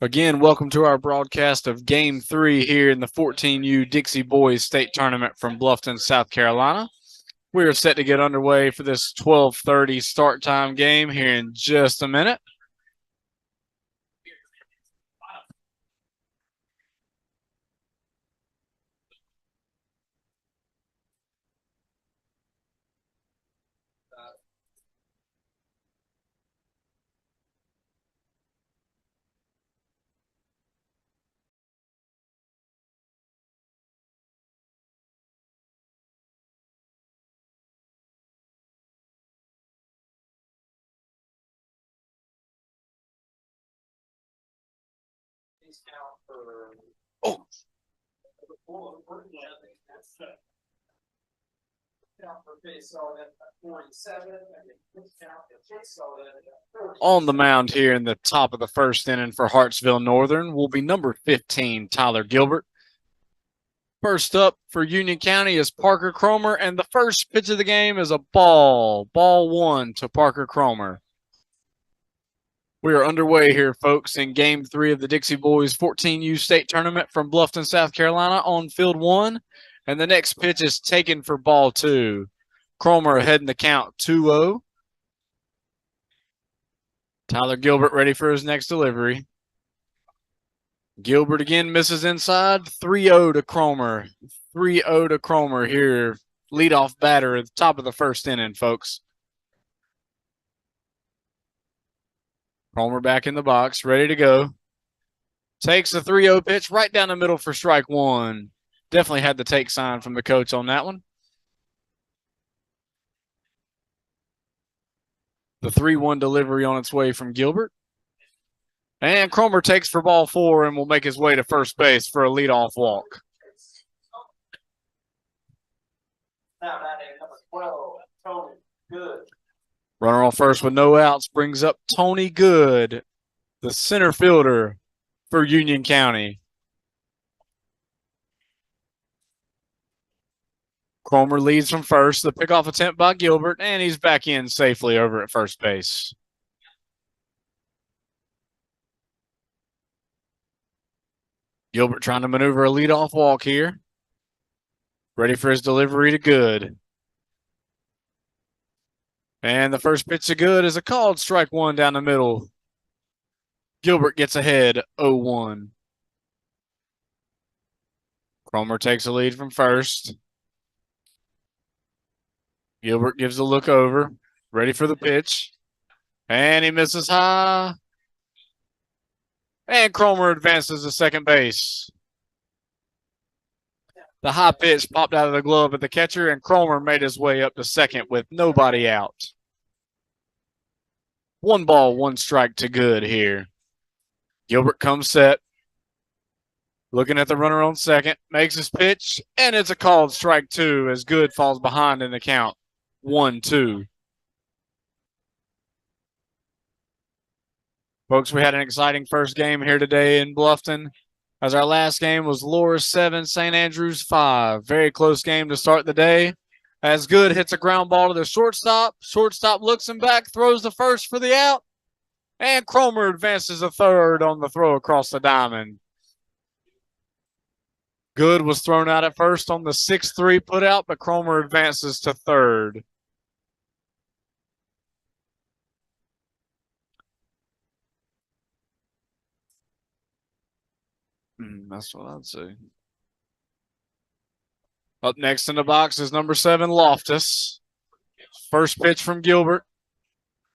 Again, welcome to our broadcast of Game 3 here in the 14U Dixie Boys State Tournament from Bluffton, South Carolina. We are set to get underway for this 12:30 start time game here in just a minute. Oh. On the mound here in the top of the first inning for Hartsville Northern will be number 15, Tyler Gilbert. First up for Union County is Parker Cromer, and the first pitch of the game is a ball. Ball one to Parker Cromer. We are underway here, folks, in Game 3 of the Dixie Boys 14U State Tournament from Bluffton, South Carolina on Field 1. And the next pitch is taken for ball 2. Cromer ahead in the count 2-0. Tyler Gilbert ready for his next delivery. Gilbert again misses inside. 3-0 to Cromer. 3-0 to Cromer here. Leadoff batter at the top of the first inning, folks. Cromer back in the box, ready to go. Takes the 3-0 pitch right down the middle for strike one. Definitely had the take sign from the coach on that one. The 3-1 delivery on its way from Gilbert. And Cromer takes for ball 4 and will make his way to first base for a leadoff walk. Now batting number 12, Tony Good. Runner on first with no outs brings up Tony Good, the center fielder for Union County. Cromer leads from first. The pickoff attempt by Gilbert, and he's back in safely over at first base. Gilbert trying to maneuver a leadoff walk here. Ready for his delivery to Good. And the first pitch to Good is a called strike one down the middle. Gilbert gets ahead 0-1. Cromer takes a lead from first. Gilbert gives a look over, ready for the pitch. And he misses high. And Cromer advances to second base. The high pitch popped out of the glove of the catcher, and Cromer made his way up to second with nobody out. 1 ball, 1 strike to Good here. Gilbert comes set. Looking at the runner on second, makes his pitch, and it's a called strike 2 as Good falls behind in the count. 1-2. Folks, we had an exciting first game here today in Bluffton, as our last game was Loris 7, St. Andrews 5. Very close game to start the day. As Good hits a ground ball to the shortstop. Shortstop looks him back, throws the first for the out, and Cromer advances a third on the throw across the diamond. Good was thrown out at first on the 6-3 put out, but Cromer advances to third. That's what I'd say. Up next in the box is number 7, Loftus. First pitch from Gilbert.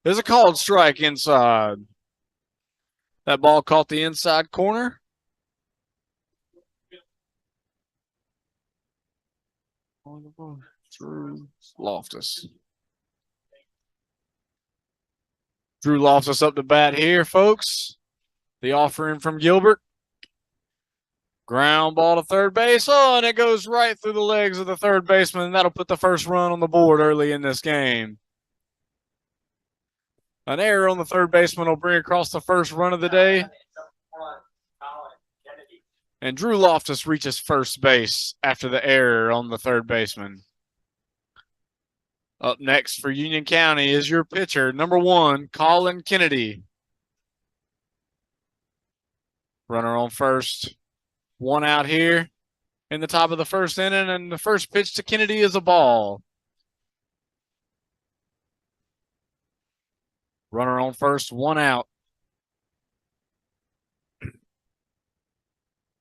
There's a called strike inside. That ball caught the inside corner. Drew Loftus. Drew Loftus up to bat here, folks. The offering from Gilbert. Ground ball to third base. Oh, and it goes right through the legs of the third baseman. That'll put the first run on the board early in this game. An error on the third baseman will bring across the first run of the day. And Drew Loftus reaches first base after the error on the third baseman. Up next for Union County is your pitcher, number 1, Colin Kennedy. Runner on first. One out here in the top of the first inning, and the first pitch to Kennedy is a ball. Runner on first, one out.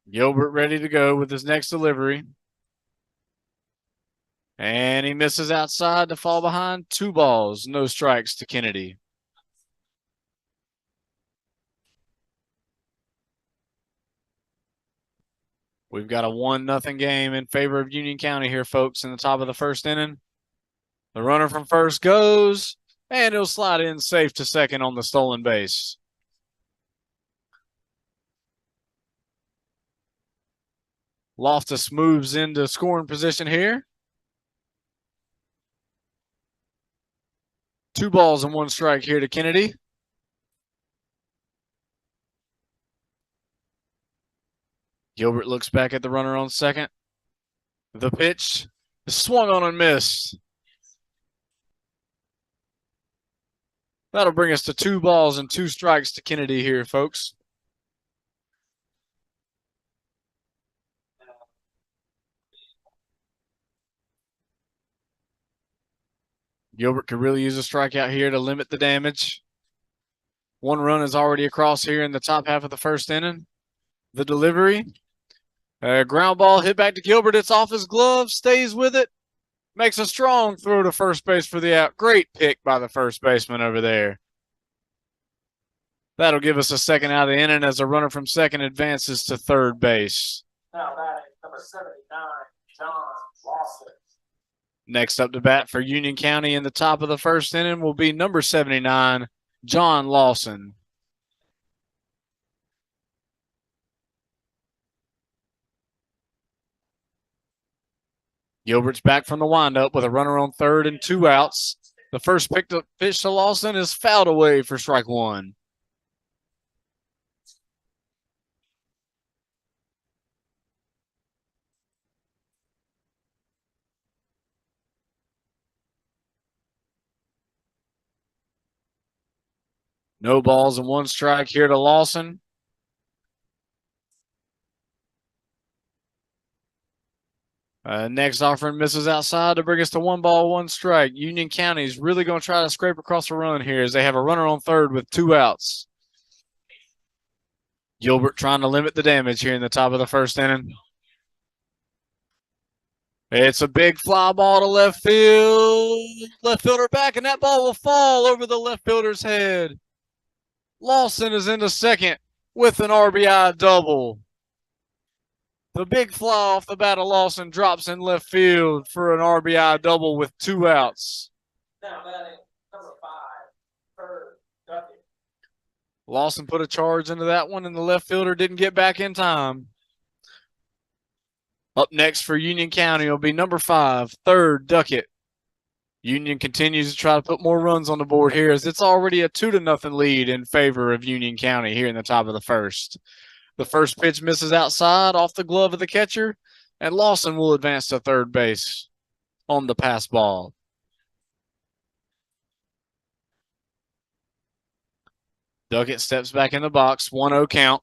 Gilbert ready to go with his next delivery. And he misses outside to fall behind. 2 balls, no strikes to Kennedy. We've got a 1-0 game in favor of Union County here, folks, in the top of the first inning. The runner from first goes, and he'll slide in safe to second on the stolen base. Loftus moves into scoring position here. 2 balls and 1 strike here to Kennedy. Gilbert looks back at the runner on second. The pitch is swung on and missed. That'll bring us to 2 balls and 2 strikes to Kennedy here, folks. Gilbert could really use a strikeout here to limit the damage. 1 run is already across here in the top half of the first inning. The delivery. Ground ball hit back to Gilbert. It's off his glove. Stays with it. Makes a strong throw to first base for the out. Great pick by the first baseman over there. That'll give us a second out of the inning as a runner from second advances to third base. Now batting number 79, John Lawson. Next up to bat for Union County in the top of the first inning will be number 79, John Lawson. Gilbert's back from the windup with a runner on third and 2 outs. The first pitch to Lawson is fouled away for strike 1. No balls and 1 strike here to Lawson. Next offering misses outside to bring us to 1 ball, 1 strike. Union County is really going to try to scrape across the run here as they have a runner on third with 2 outs. Gilbert trying to limit the damage here in the top of the first inning. It's a big fly ball to left field. Left fielder back, and that ball will fall over the left fielder's head. Lawson is into second with an RBI double. The big fly off the bat of Lawson drops in left field for an RBI double with 2 outs. Now batting number 5, third, Duckett. Lawson put a charge into that one, and the left fielder didn't get back in time. Up next for Union County will be number 5, third, Duckett. Union continues to try to put more runs on the board here as it's already a 2-0 lead in favor of Union County here in the top of the first. The first pitch misses outside off the glove of the catcher, and Lawson will advance to third base on the pass ball. Duckett steps back in the box, 1-0 count.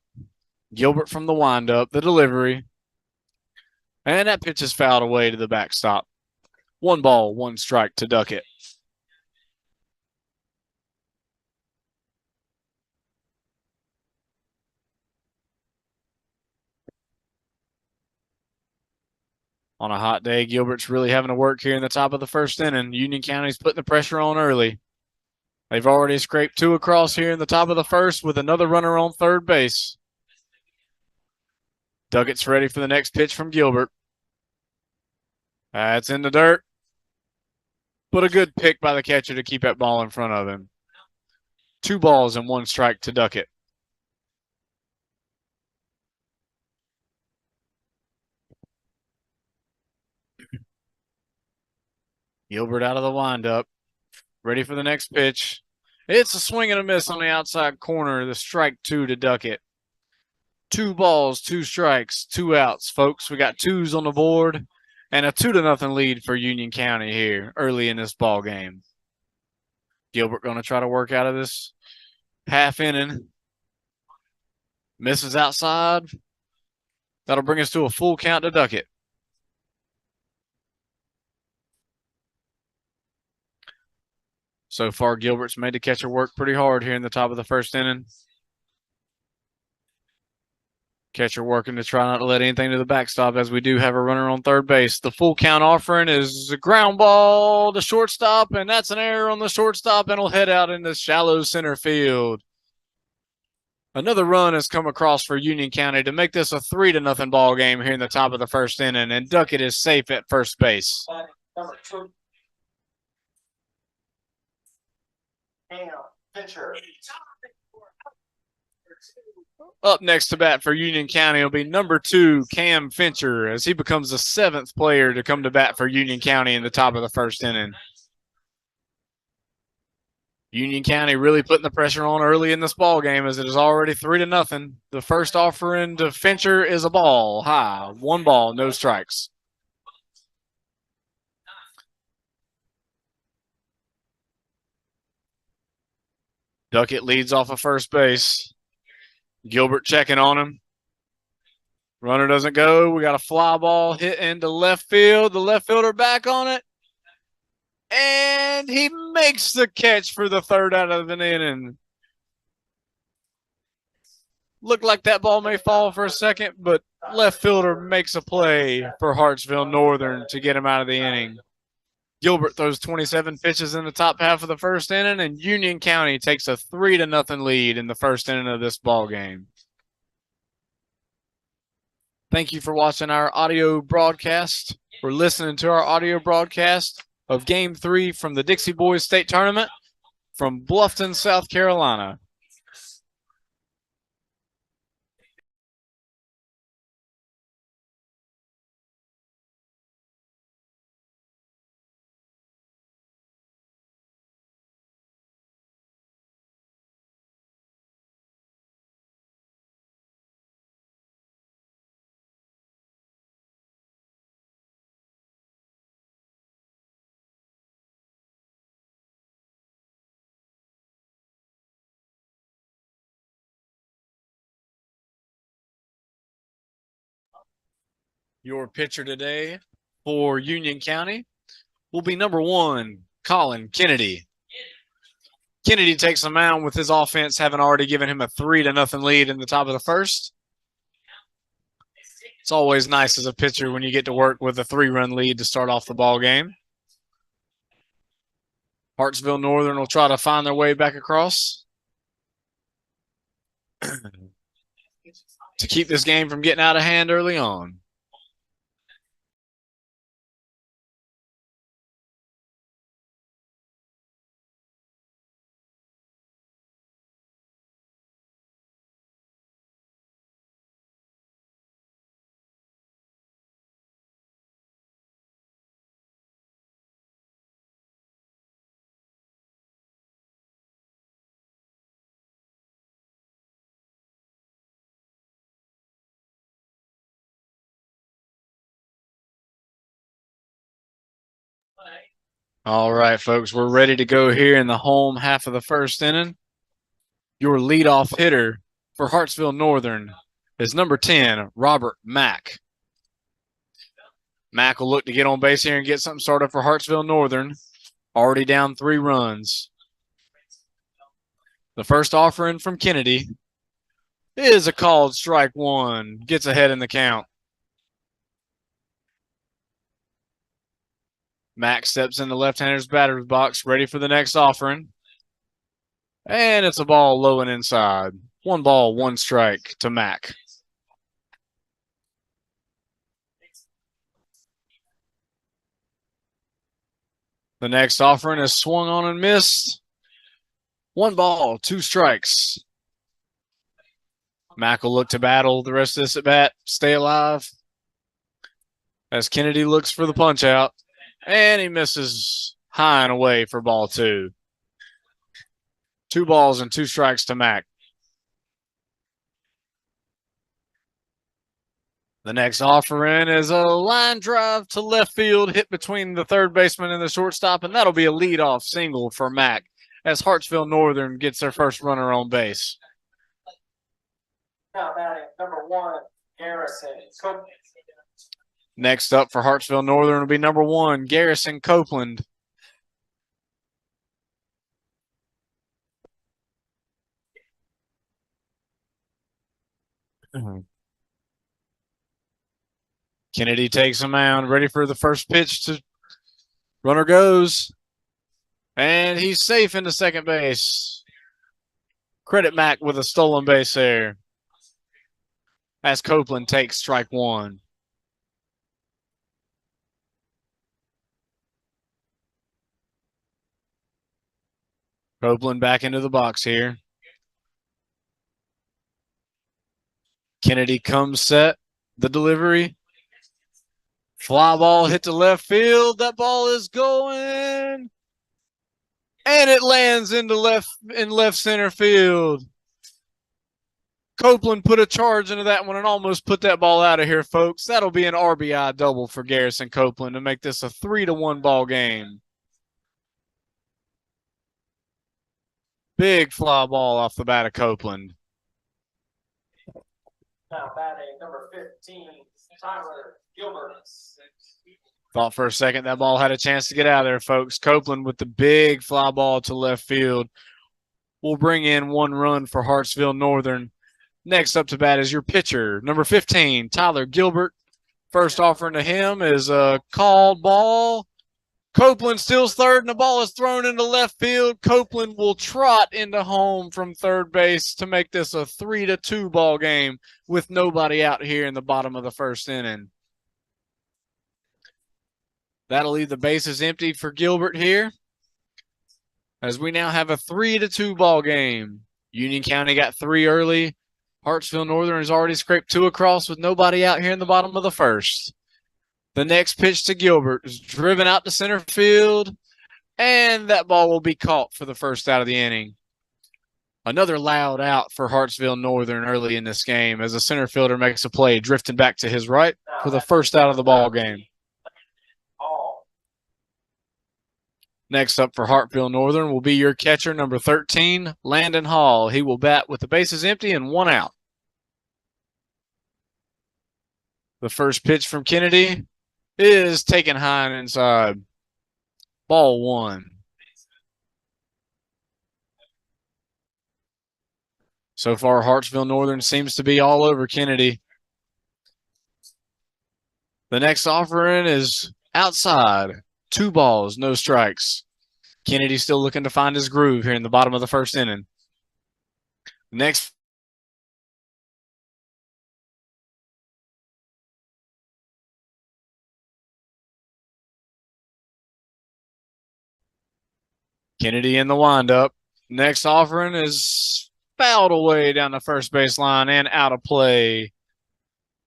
Gilbert from the windup, the delivery. And that pitch is fouled away to the backstop. 1 ball, 1 strike to Duckett. On a hot day, Gilbert's really having to work here in the top of the first inning. Union County's putting the pressure on early. They've already scraped 2 across here in the top of the first with another runner on third base. Duckett's ready for the next pitch from Gilbert. It's in the dirt. But a good pick by the catcher to keep that ball in front of him. 2 balls and 1 strike to Duckett. Gilbert out of the windup. Ready for the next pitch. It's a swing and a miss on the outside corner. The strike 2 to Duckett. 2 balls, 2 strikes, 2 outs, folks. We got 2s on the board and a 2-0 lead for Union County here early in this ball game. Gilbert going to try to work out of this half inning. Misses outside. That'll bring us to a full count to Duckett. So far, Gilbert's made the catcher work pretty hard here in the top of the first inning. Catcher working to try not to let anything to the backstop as we do have a runner on third base. The full count offering is a ground ball to shortstop, and that's an error on the shortstop, and it'll head out into shallow center field. Another run has come across for Union County to make this a 3-0 ball game here in the top of the first inning, and Duckett is safe at first base. Number 2. Pitcher. Up next to bat for Union County will be number 2, Cam Fincher, as he becomes the 7th player to come to bat for Union County in the top of the first inning. Union County really putting the pressure on early in this ball game as it is already 3-0. The first offering to Fincher is a ball high. 1 ball, no strikes. Duckett leads off of first base. Gilbert checking on him. Runner doesn't go. We got a fly ball hit into left field. The left fielder back on it. And he makes the catch for the 3rd out of an inning. Looked like that ball may fall for a second, but left fielder makes a play for Hartsville Northern to get him out of the inning. Gilbert throws 27 pitches in the top half of the first inning, and Union County takes a 3-0 lead in the first inning of this ball game. Thank you for watching our audio broadcast. We're listening to our audio broadcast of Game 3 from the Dixie Boys State Tournament from Bluffton, South Carolina. Your pitcher today for Union County will be number 1, Colin Kennedy. Kennedy takes the mound with his offense having already given him a 3-0 lead in the top of the first. It's always nice as a pitcher when you get to work with a 3-run lead to start off the ball game. Hartsville Northern will try to find their way back across to keep this game from getting out of hand early on. All right, folks, we're ready to go here in the home half of the first inning. Your leadoff hitter for Hartsville Northern is number 10, Robert Mack. Mack will look to get on base here and get something started for Hartsville Northern. Already down 3 runs. The first offering from Kennedy is a called strike 1. Gets ahead in the count. Mack steps in the left-hander's batter's box, ready for the next offering. And it's a ball low and inside. 1 ball, 1 strike to Mack. The next offering is swung on and missed. 1 ball, 2 strikes. Mack will look to battle the rest of this at bat, stay alive. As Kennedy looks for the punch out. And he misses high and away for ball 2. 2 balls and 2 strikes to Mack. The next offering is a line drive to left field, hit between the third baseman and the shortstop, and that'll be a leadoff single for Mack as Hartsville Northern gets their first runner on base. Now batting number 1, Garrison Copeland. Next up for Hartsville Northern will be number 1, Garrison Copeland. Kennedy takes a mound, ready for the first pitch. Runner goes, and he's safe into second base. Credit Mac with a stolen base there as Copeland takes strike 1. Copeland back into the box here. Kennedy comes set. The delivery. Fly ball hit to left field. That ball is going. And it lands into left center field. Copeland put a charge into that one and almost put that ball out of here, folks. That'll be an RBI double for Garrison Copeland to make this a 3-1 ball game. Big fly ball off the bat of Copeland. Now batting number 15, Tyler Gilbert. Thought for a second that ball had a chance to get out of there, folks. Copeland with the big fly ball to left field will bring in 1 run for Hartsville Northern. Next up to bat is your pitcher, number 15, Tyler Gilbert. First offering to him is a called ball. Copeland steals third, and the ball is thrown into left field. Copeland will trot into home from third base to make this a 3-2 ball game with nobody out here in the bottom of the first inning. That'll leave the bases empty for Gilbert here, as we now have a 3-2 ball game. Union County got 3 early. Hartsville Northern has already scraped 2 across with nobody out here in the bottom of the first. The next pitch to Gilbert is driven out to center field, and that ball will be caught for the first out of the inning. Another loud out for Hartsville Northern early in this game as the center fielder makes a play, drifting back to his right for the first out of the ball game. Next up for Hartsville Northern will be your catcher, number 13, Landon Hall. He will bat with the bases empty and 1 out. The first pitch from Kennedy is taken high and inside. Ball 1. So far, Hartsville Northern seems to be all over Kennedy. The next offering is outside. 2 balls, no strikes. Kennedy still looking to find his groove here in the bottom of the first inning. Next. Kennedy in the windup. Next offering is fouled away down the first baseline and out of play.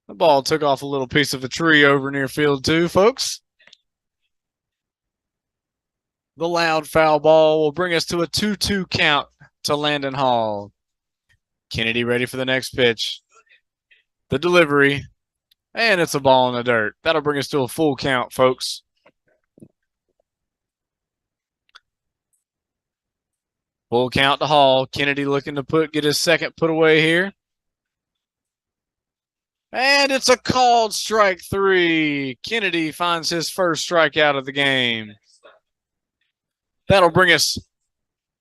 The ball took off a little piece of a tree over near field 2, folks. The loud foul ball will bring us to a 2-2 count to Landon Hall. Kennedy ready for the next pitch. The delivery, and it's a ball in the dirt. That'll bring us to a full count, folks. Full count to Hall. Kennedy looking to get his second put away here. And it's a called strike 3. Kennedy finds his first strikeout of the game. That'll bring us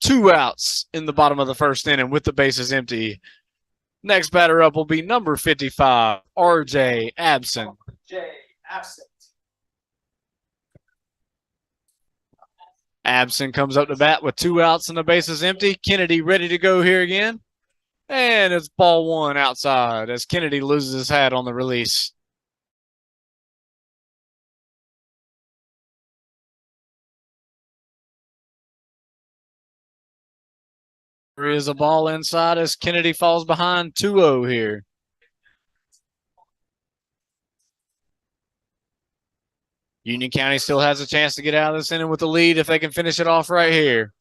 2 outs in the bottom of the first inning with the bases empty. Next batter up will be number 55, R.J. Absent. Absent comes up to bat with 2 outs and the bases empty. Kennedy ready to go here again. And it's ball 1 outside as Kennedy loses his hat on the release. There is a ball inside as Kennedy falls behind 2-0 here. Union County still has a chance to get out of this inning with the lead if they can finish it off right here.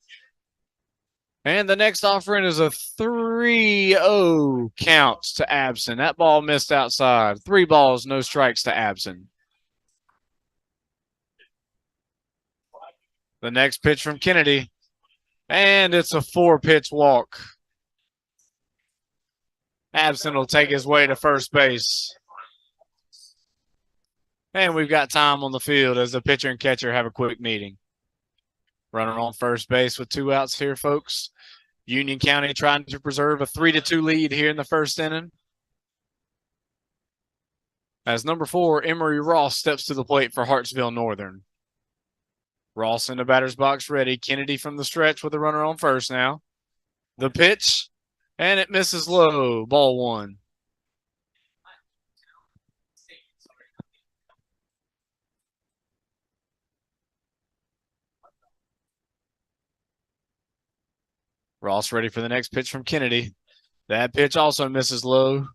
And the next offering is a 3-0 counts to Absent. That ball missed outside. 3 balls, no strikes to Absent. The next pitch from Kennedy. And it's a 4-pitch walk. Absent will take his way to first base. And we've got time on the field as the pitcher and catcher have a quick meeting. Runner on first base with 2 outs here, folks. Union County trying to preserve a 3-2 lead here in the first inning. As number 4, Emery Ross steps to the plate for Hartsville Northern. Ross in the batter's box ready. Kennedy from the stretch with a runner on first now. The pitch, and it misses low. Ball 1. Ross ready for the next pitch from Kennedy. That pitch also misses low.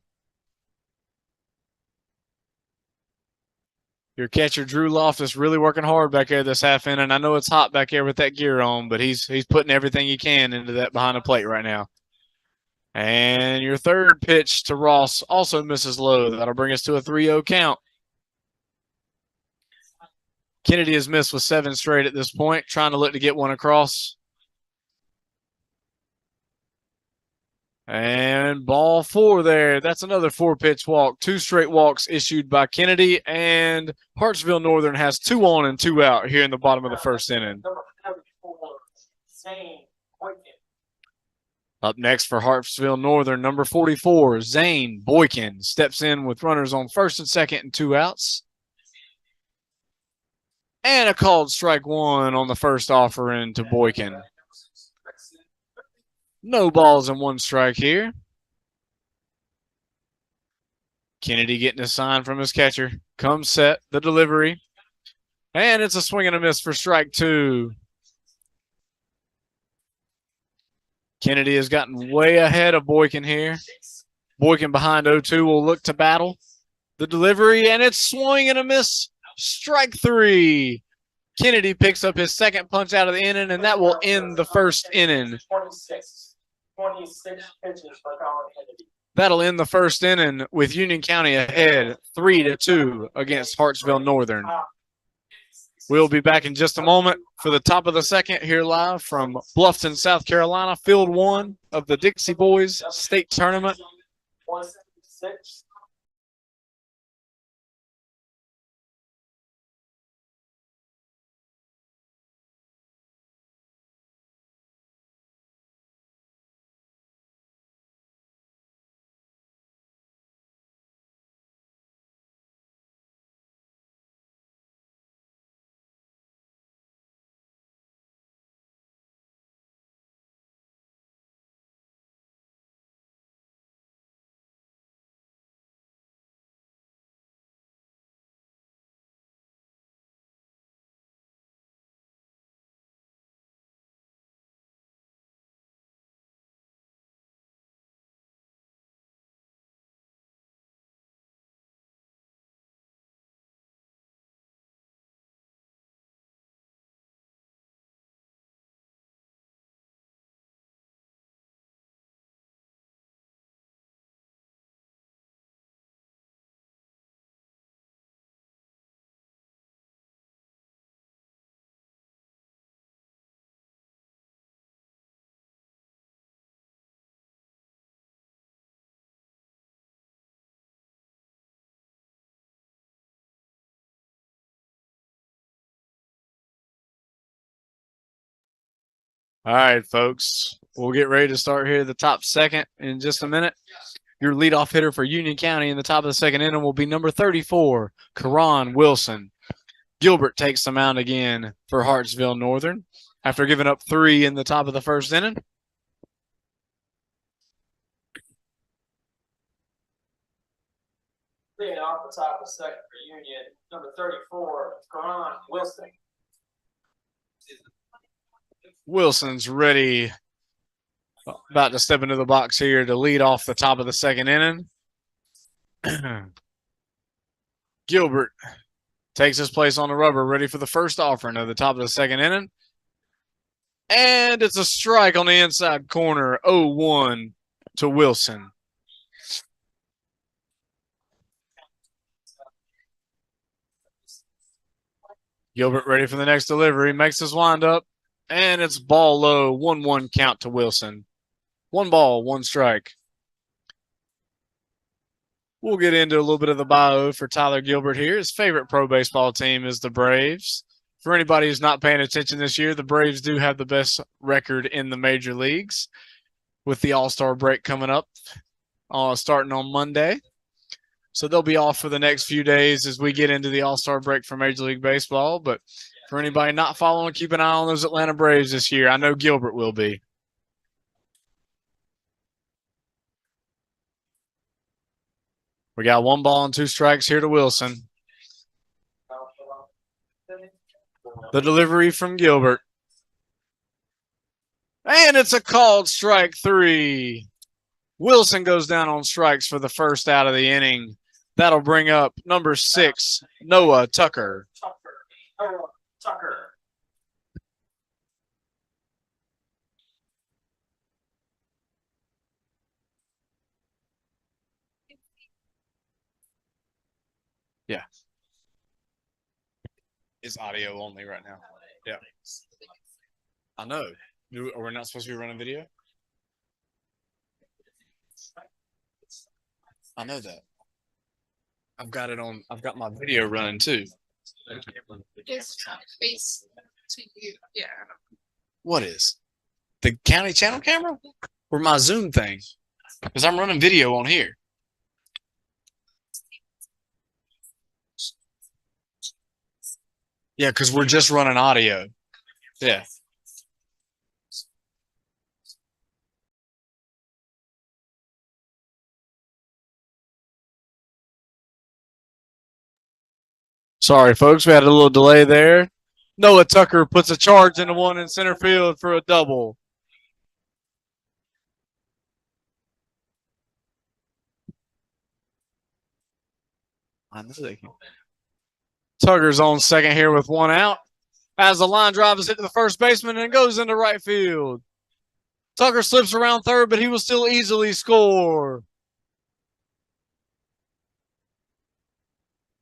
Your catcher, Drew Loftus, really working hard back there this half inning. I know it's hot back there with that gear on, but he's putting everything he can into that behind the plate right now. And your third pitch to Ross also misses low. That'll bring us to a 3-0 count. Kennedy has missed with 7 straight at this point, trying to look to get one across. And ball 4 there. That's another 4-pitch walk. 2 straight walks issued by Kennedy, and Hartsville Northern has 2 on and 2 out here in the bottom of the first inning. Up next for Hartsville Northern, number 44, Zane Boykin steps in with runners on first and second and 2 outs. And a called strike 1 on the first offering to Boykin. No balls and 1 strike here. Kennedy getting a sign from his catcher. Comes set, the delivery. And it's a swing and a miss for strike 2. Kennedy has gotten way ahead of Boykin here. Boykin behind 0-2 will look to battle. The delivery, and it's swing and a miss. Strike 3. Kennedy picks up his second punch out of the inning, and that will end the first inning. 26 pitches for Colin Kennedy. That'll end the first inning with Union County ahead 3-2 against Hartsville Northern. We'll be back in just a moment for the top of the second here live from Bluffton, South Carolina, Field 1 of the Dixie Boys State Tournament. 176. All right, folks. We'll get ready to start here the top second in just a minute. Your leadoff hitter for Union County in the top of the second inning will be number 34, Karan Wilson. Gilbert takes the mound again for Hartsville Northern after giving up 3 in the top of the first inning. Leading off the top of the second for Union, number 34, Karan Wilson. Wilson's ready, about to step into the box here to lead off the top of the second inning. Gilbert takes his place on the rubber, ready for the first offering of the top of the second inning. And it's a strike on the inside corner, 0-1 to Wilson. Gilbert ready for the next delivery, makes his windup. And it's ball low, 1-1 count to Wilson. 1 ball, 1 strike. We'll get into a little bit of the bio for Tyler Gilbert here. His favorite pro baseball team is the Braves. For anybody who's not paying attention this year, the Braves do have the best record in the major leagues with the All-Star break coming up starting on Monday. So they'll be off for the next few days as we get into the All-Star break for Major League Baseball. But for anybody not following, keep an eye on those Atlanta Braves this year. I know Gilbert will be. We got 1 ball and 2 strikes here to Wilson. The delivery from Gilbert. And it's a called strike 3. Wilson goes down on strikes for the first out of the inning. That'll bring up number 6, Noah Tucker. Tucker. Yeah. It's audio only right now. Yeah. I know. Are we not supposed to be running video? I know that. I've got it on. I've got my video running too. Just face to you. Yeah. What is? The county channel camera? Or my Zoom thing? Because I'm running video on here. Yeah, because we're just running audio. Yeah. Sorry, folks. We had a little delay there. Noah Tucker puts a charge into one in center field for a double. I know they can. Tucker's on second here with 1 out. As the line drive is hit to the first baseman and goes into right field. Tucker slips around third, but he will still easily score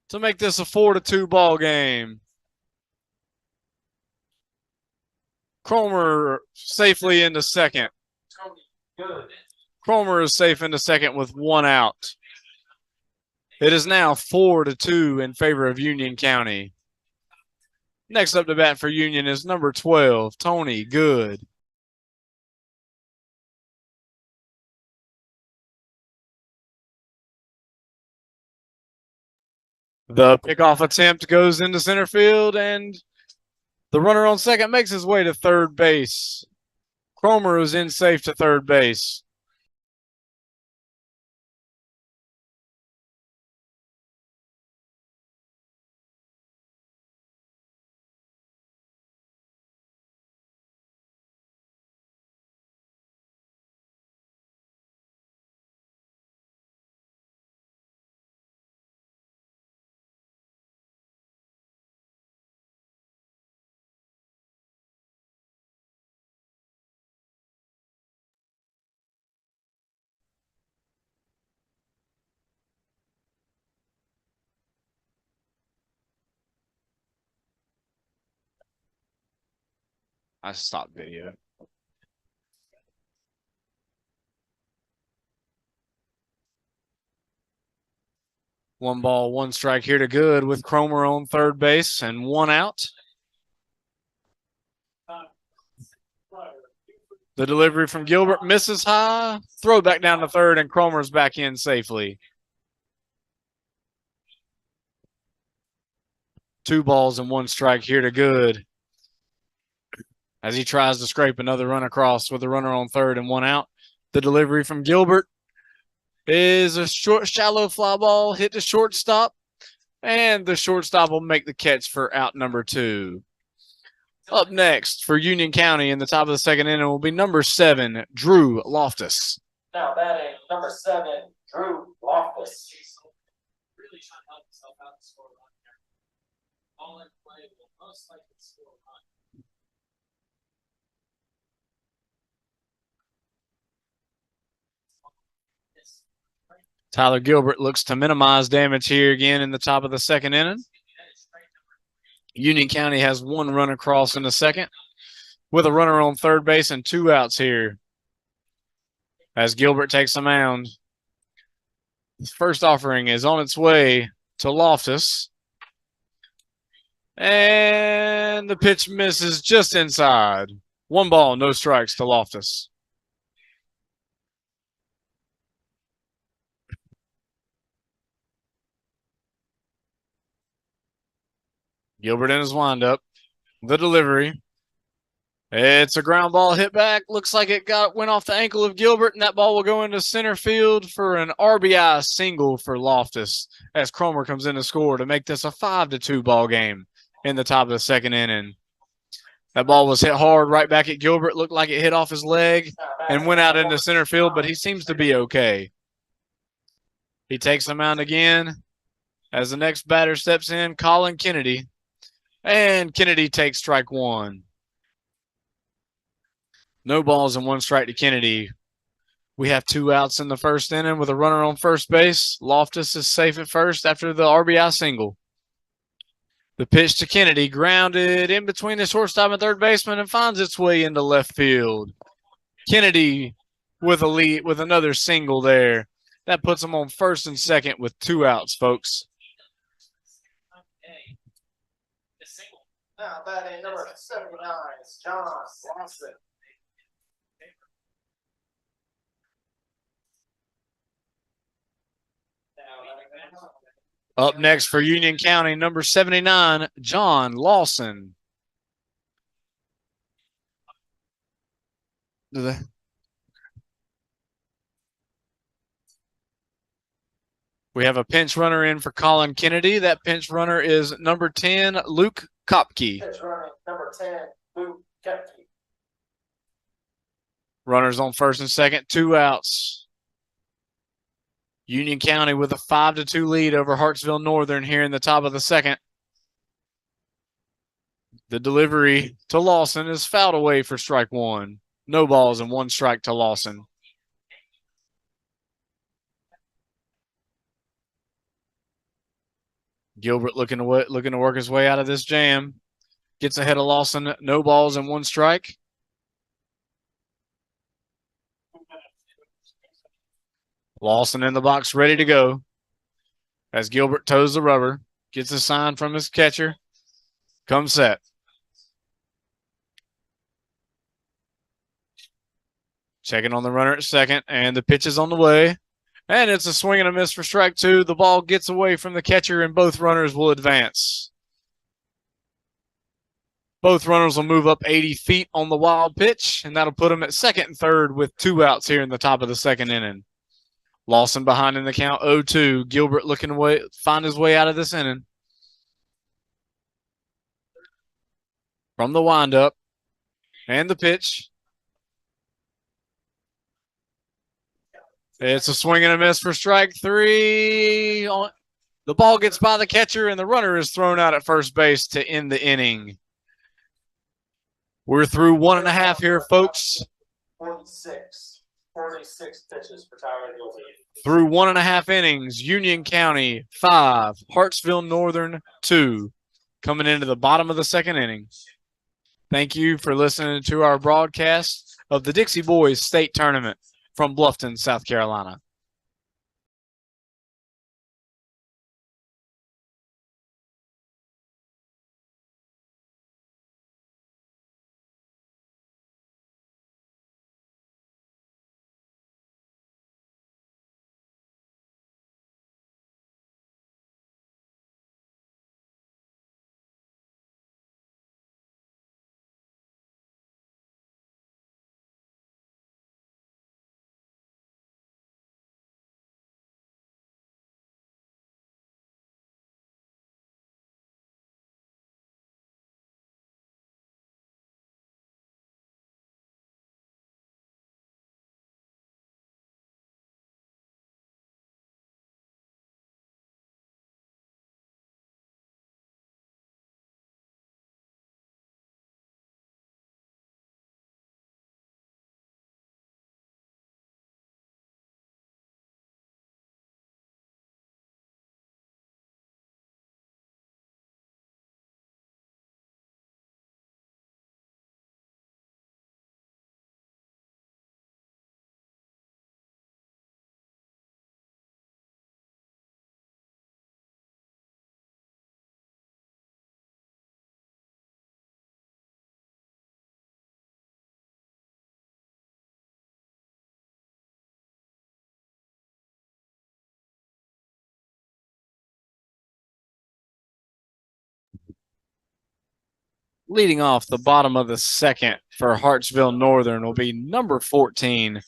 to make this a 4-2 ball game. Cromer safely into second. Cromer is safe into second with 1 out. It is now 4-2 in favor of Union County. Next up to bat for Union is number 12, Tony Good. The pickoff attempt goes into center field, and the runner on second makes his way to third base. Cromer is in safe to third base. I stopped video. One ball, 1 strike here to Good with Cromer on third base and 1 out. The delivery from Gilbert misses high. Throw back down to third, and Cromer's back in safely. 2 balls and 1 strike here to Good as he tries to scrape another run across with a runner on third and 1 out. The delivery from Gilbert is a short, shallow fly ball hit to shortstop, and the shortstop will make the catch for out number 2. Up next for Union County in the top of the second inning will be number 7, Drew Loftus. Now batting number 7, Drew Loftus. Really trying to help himself out and score a run here. All in play will most likely score a run. Tyler Gilbert looks to minimize damage here again in the top of the second inning. Union County has 1 run across in the second with a runner on third base and 2 outs here as Gilbert takes the mound. His first offering is on its way to Loftus. And the pitch misses just inside. 1 ball, no strikes to Loftus. Gilbert in his windup. The delivery. It's a ground ball hit back. Looks like it went off the ankle of Gilbert, and that ball will go into center field for an RBI single for Loftus as Cromer comes in to score to make this a 5-2 ball game in the top of the second inning. That ball was hit hard right back at Gilbert. Looked like it hit off his leg and went out into center field, but he seems to be okay. He takes the mound again as the next batter steps in, Colin Kennedy. And Kennedy takes strike 1. No balls and 1 strike to Kennedy. We have 2 outs in the first inning with a runner on first base. Loftus is safe at first after the RBI single. The pitch to Kennedy, grounded in between the shortstop and third baseman, and finds its way into left field. Kennedy with a lead, with another single there. That puts him on first and second with 2 outs, folks. Now batting number 79 is John Lawson. Up next for Union County, number 79, John Lawson. We have a pinch runner in for Colin Kennedy. That pinch runner is number 10, Luke Kopke. Pinch runner number 10, Luke Kopke. Runners on first and second, 2 outs. Union County with a 5-2 lead over Hartsville Northern here in the top of the second. The delivery to Lawson is fouled away for strike 1. No balls and 1 strike to Lawson. Gilbert looking to work his way out of this jam. Gets ahead of Lawson. No balls and 1 strike. Lawson in the box, ready to go. As Gilbert toes the rubber, gets a sign from his catcher, comes set. Checking on the runner at second, and the pitch is on the way. And it's a swing and a miss for strike 2. The ball gets away from the catcher, and both runners will advance. Both runners will move up 80 feet on the wild pitch, and that'll put them at second and third with 2 outs here in the top of the second inning. Lawson behind in the count, 0-2. Gilbert looking to find his way out of this inning. From the windup and the pitch. It's a swing and a miss for strike 3. The ball gets by the catcher, and the runner is thrown out at first base to end the inning. We're through 1.5 here, folks. 46 pitches for Tyler Gilbert. Through 1.5 innings, Union County 5, Hartsville Northern 2, coming into the bottom of the second inning. Thank you for listening to our broadcast of the Dixie Boys State Tournament from Bluffton, South Carolina. Leading off the bottom of the second for Hartsville Northern will be number 14,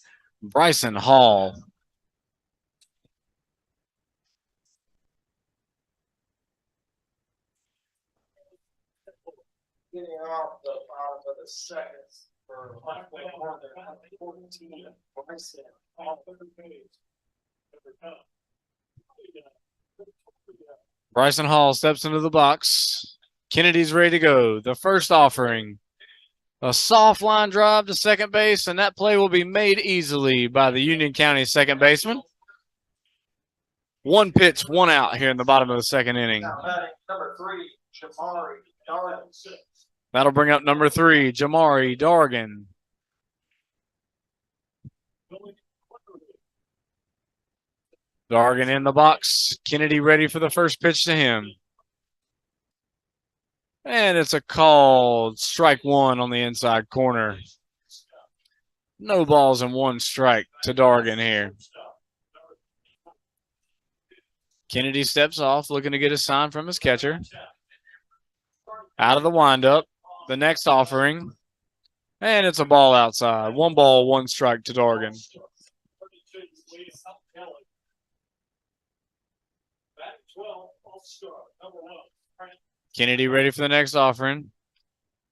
Bryson Hall. Getting off the bottom of the second for Hartsville Northern, 14, Bryson Hall. Bryson Hall steps into the box. Kennedy's ready to go. The first offering, a soft line drive to second base, and that play will be made easily by the Union County second baseman. One pitch, one out here in the bottom of the second inning. Now batting number 3, Jamari Darden. That'll bring up number 3, Jamari Dargan. Dargan in the box. Kennedy ready for the first pitch to him. And it's a called strike one on the inside corner. No balls and one strike to Dargan here. Kennedy steps off, looking to get a sign from his catcher. Out of the windup. The next offering. And it's a ball outside. One ball, one strike to Dargan. Kennedy ready for the next offering.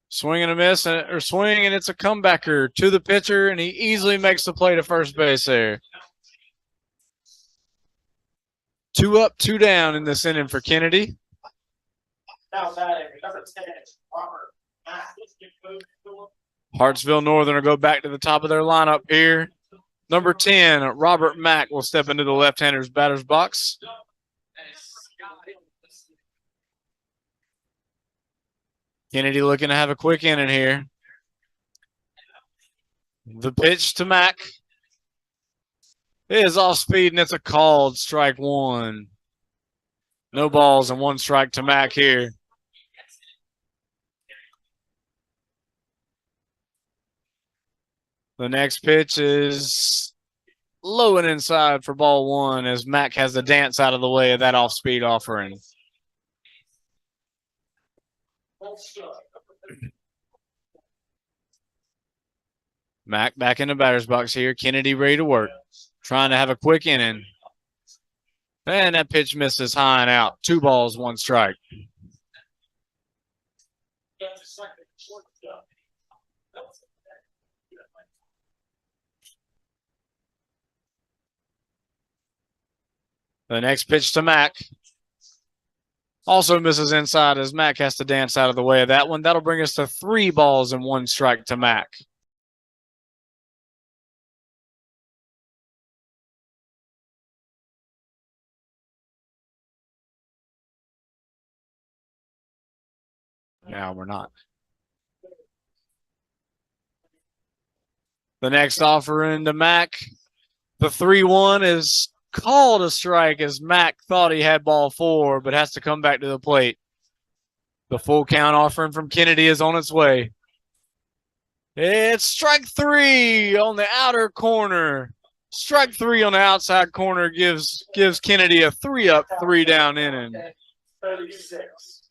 Swing and a miss, or swing, and it's a comebacker to the pitcher, and he easily makes the play to first base there. 2 up, 2 down in this inning for Kennedy. Now batting number 10, Robert Mack. Hartsville Northern will go back to the top of their lineup here. Number 10, Robert Mack will step into the left-hander's batter's box. Kennedy looking to have a quick inning here. The pitch to Mack is off speed, and it's a called strike one. No balls and one strike to Mack here. The next pitch is low and inside for ball one as Mack has the dance out of the way of that off-speed offering. Mack back in the batter's box here. Kennedy ready to work. Trying to have a quick inning. And that pitch misses high and out. 2 balls, 1 strike. The next pitch to Mack. Also misses inside as Mack has to dance out of the way of that one. That'll bring us to 3 balls and 1 strike to Mack. Now we're not. The next offering to Mack. The 3-1 is called a strike as Mack thought he had ball 4, but has to come back to the plate. The full count offering from Kennedy is on its way. It's strike 3 on the outer corner. Strike 3 on the outside corner gives Kennedy a 3 up, 3 down inning. 36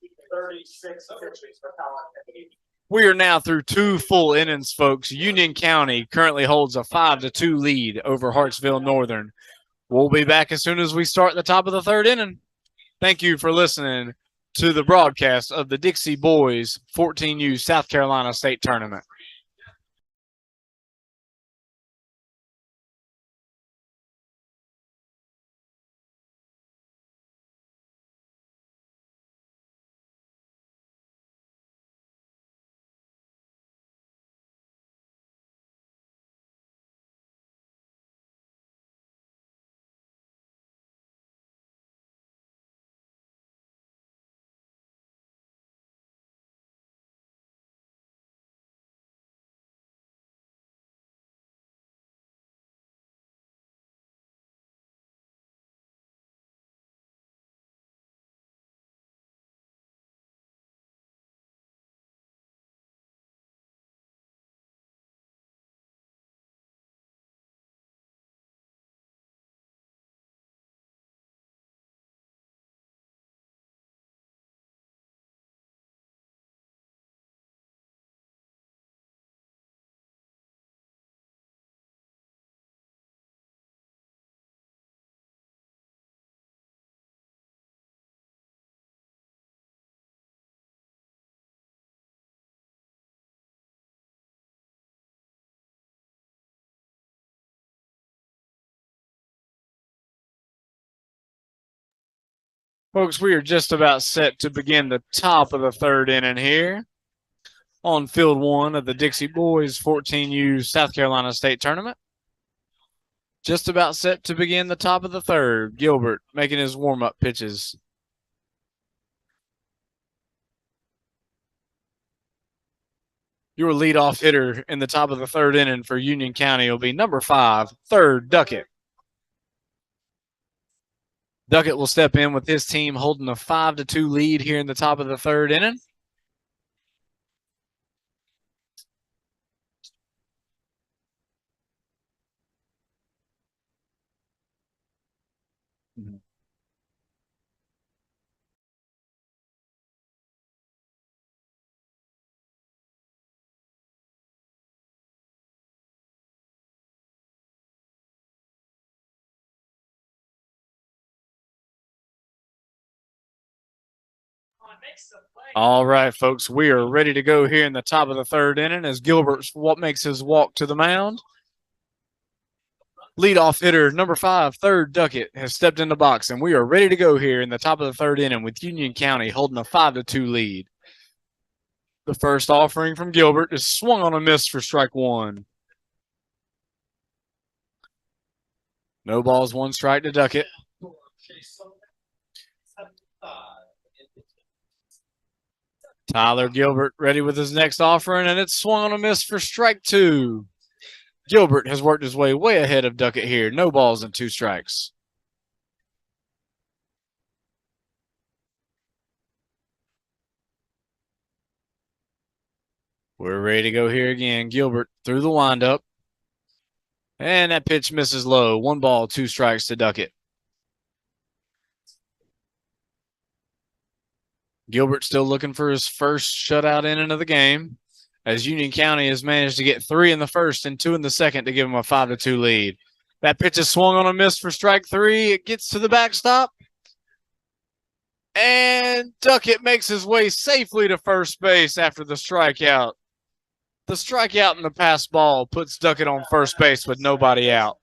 pitches for Colin. We are now through 2 full innings, folks. Union County currently holds a 5-2 lead over Hartsville Northern. We'll be back as soon as we start the top of the 3rd inning. Thank you for listening to the broadcast of the Dixie Boys 14U South Carolina State Tournament. Folks, we are just about set to begin the top of the third inning here on field one of the Dixie Boys 14U South Carolina State Tournament. Just about set to begin the top of the third. Gilbert making his warm-up pitches. Your leadoff hitter in the top of the third inning for Union County will be number 5, third Duckett. Duckett will step in with his team holding a 5-2 lead here in the top of the third inning. All right, folks, we are ready to go here in the top of the third inning as Gilbert makes his walk to the mound. Leadoff hitter number 5, third Duckett, has stepped in the box, and we are ready to go here in the top of the third inning with Union County holding a 5-2 lead. The first offering from Gilbert is swung on a miss for strike one. No balls, one strike to Duckett. Tyler Gilbert ready with his next offering, and it's swung on a miss for strike two. Gilbert has worked his way ahead of Duckett here. No balls and 2 strikes. We're ready to go here again. Gilbert through the windup. And that pitch misses low. 1 ball, 2 strikes to Duckett. Gilbert still looking for his first shutout inning of the game, as Union County has managed to get 3 in the first and 2 in the second to give him a 5-2 lead. That pitch is swung on a miss for strike 3. It gets to the backstop. And Duckett makes his way safely to first base after the strikeout. The strikeout and the pass ball puts Duckett on first base with nobody out.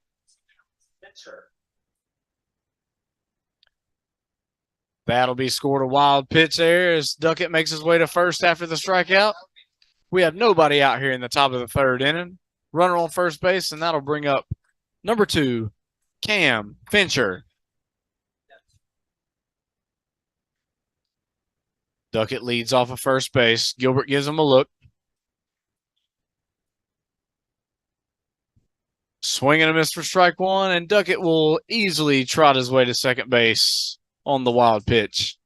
That'll be scored a wild pitch there as Duckett makes his way to first after the strikeout. We have nobody out here in the top of the third inning. Runner on first base, and that'll bring up number 2, Cam Fincher. Duckett leads off of first base. Gilbert gives him a look. Swing and a miss for strike one, and Duckett will easily trot his way to second base on the wild pitch.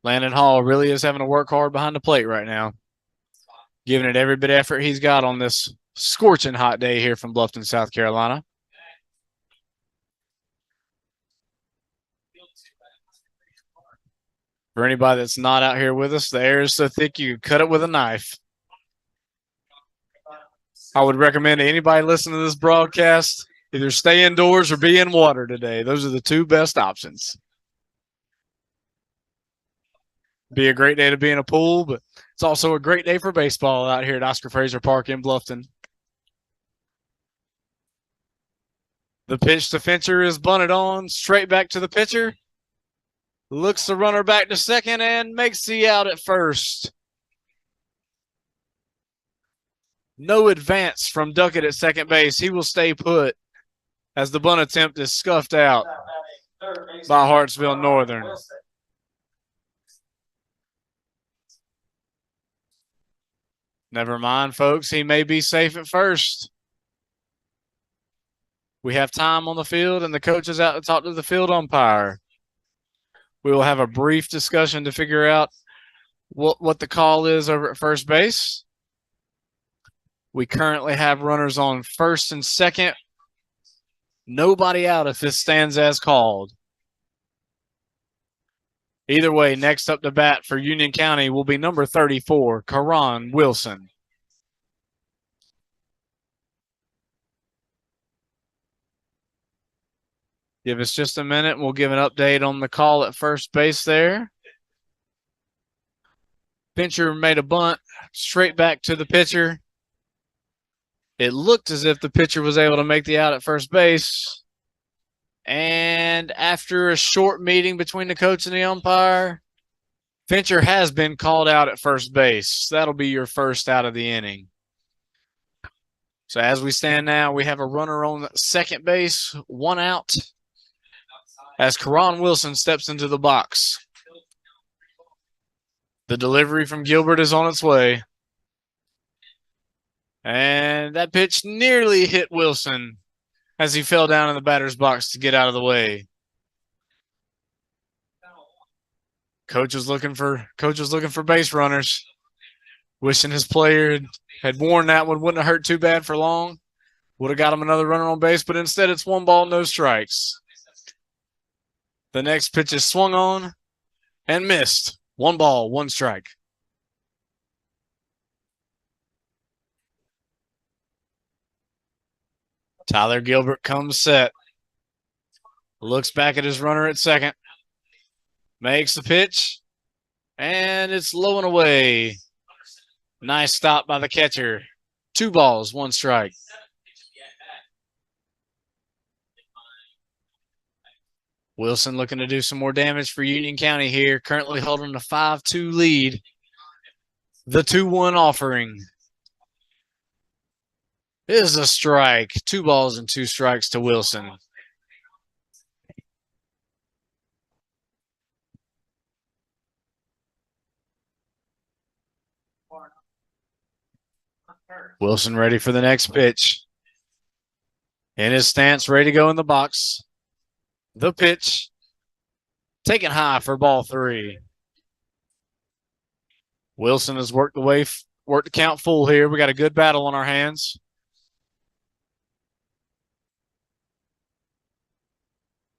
Landon Hall really is having to work hard behind the plate right now, giving it every bit of effort he's got on this scorching hot day here from Bluffton, South Carolina. For anybody that's not out here with us, the air is so thick you could cut it with a knife. I would recommend to anybody listening to this broadcast, either stay indoors or be in water today. Those are the 2 best options. Be a great day to be in a pool, but it's also a great day for baseball out here at Oscar Fraser Park in Bluffton. The pitch to Fincher is bunted on, straight back to the pitcher. Looks the runner back to second and makes the out at first. No advance from Duckett at second base. He will stay put as the bunt attempt is scuffed out by Hartsville Northern. Never mind, folks. He may be safe at first. We have time on the field, and the coach is out to talk to the field umpire. We will have a brief discussion to figure out what the call is over at first base. We currently have runners on first and second. Nobody out if this stands as called. Either way, next up to bat for Union County will be number 34, Karan Wilson. Give us just a minute. We'll give an update on the call at first base there. Fincher made a bunt straight back to the pitcher. It looked as if the pitcher was able to make the out at first base. And after a short meeting between the coach and the umpire, Fincher has been called out at first base. That'll be your first out of the inning. So as we stand now, we have a runner on second base, one out, as Karan Wilson steps into the box. The delivery from Gilbert is on its way. And that pitch nearly hit Wilson as he fell down in the batter's box to get out of the way. Coach was looking for base runners, wishing his player had worn that one. Wouldn't have hurt too bad for long. Would have got him another runner on base, but instead it's 1 ball, no strikes. The next pitch is swung on and missed. 1 ball, 1 strike. Tyler Gilbert comes set. Looks back at his runner at second. Makes the pitch. And it's low and away. Nice stop by the catcher. 2 balls, 1 strike. Wilson looking to do some more damage for Union County here. Currently holding a 5-2 lead. The 2-1 offering is a strike. 2 balls and 2 strikes to Wilson. Wilson ready for the next pitch. In his stance, ready to go in the box. The pitch. Taken high for ball 3. Wilson has worked the count full here. We got a good battle on our hands.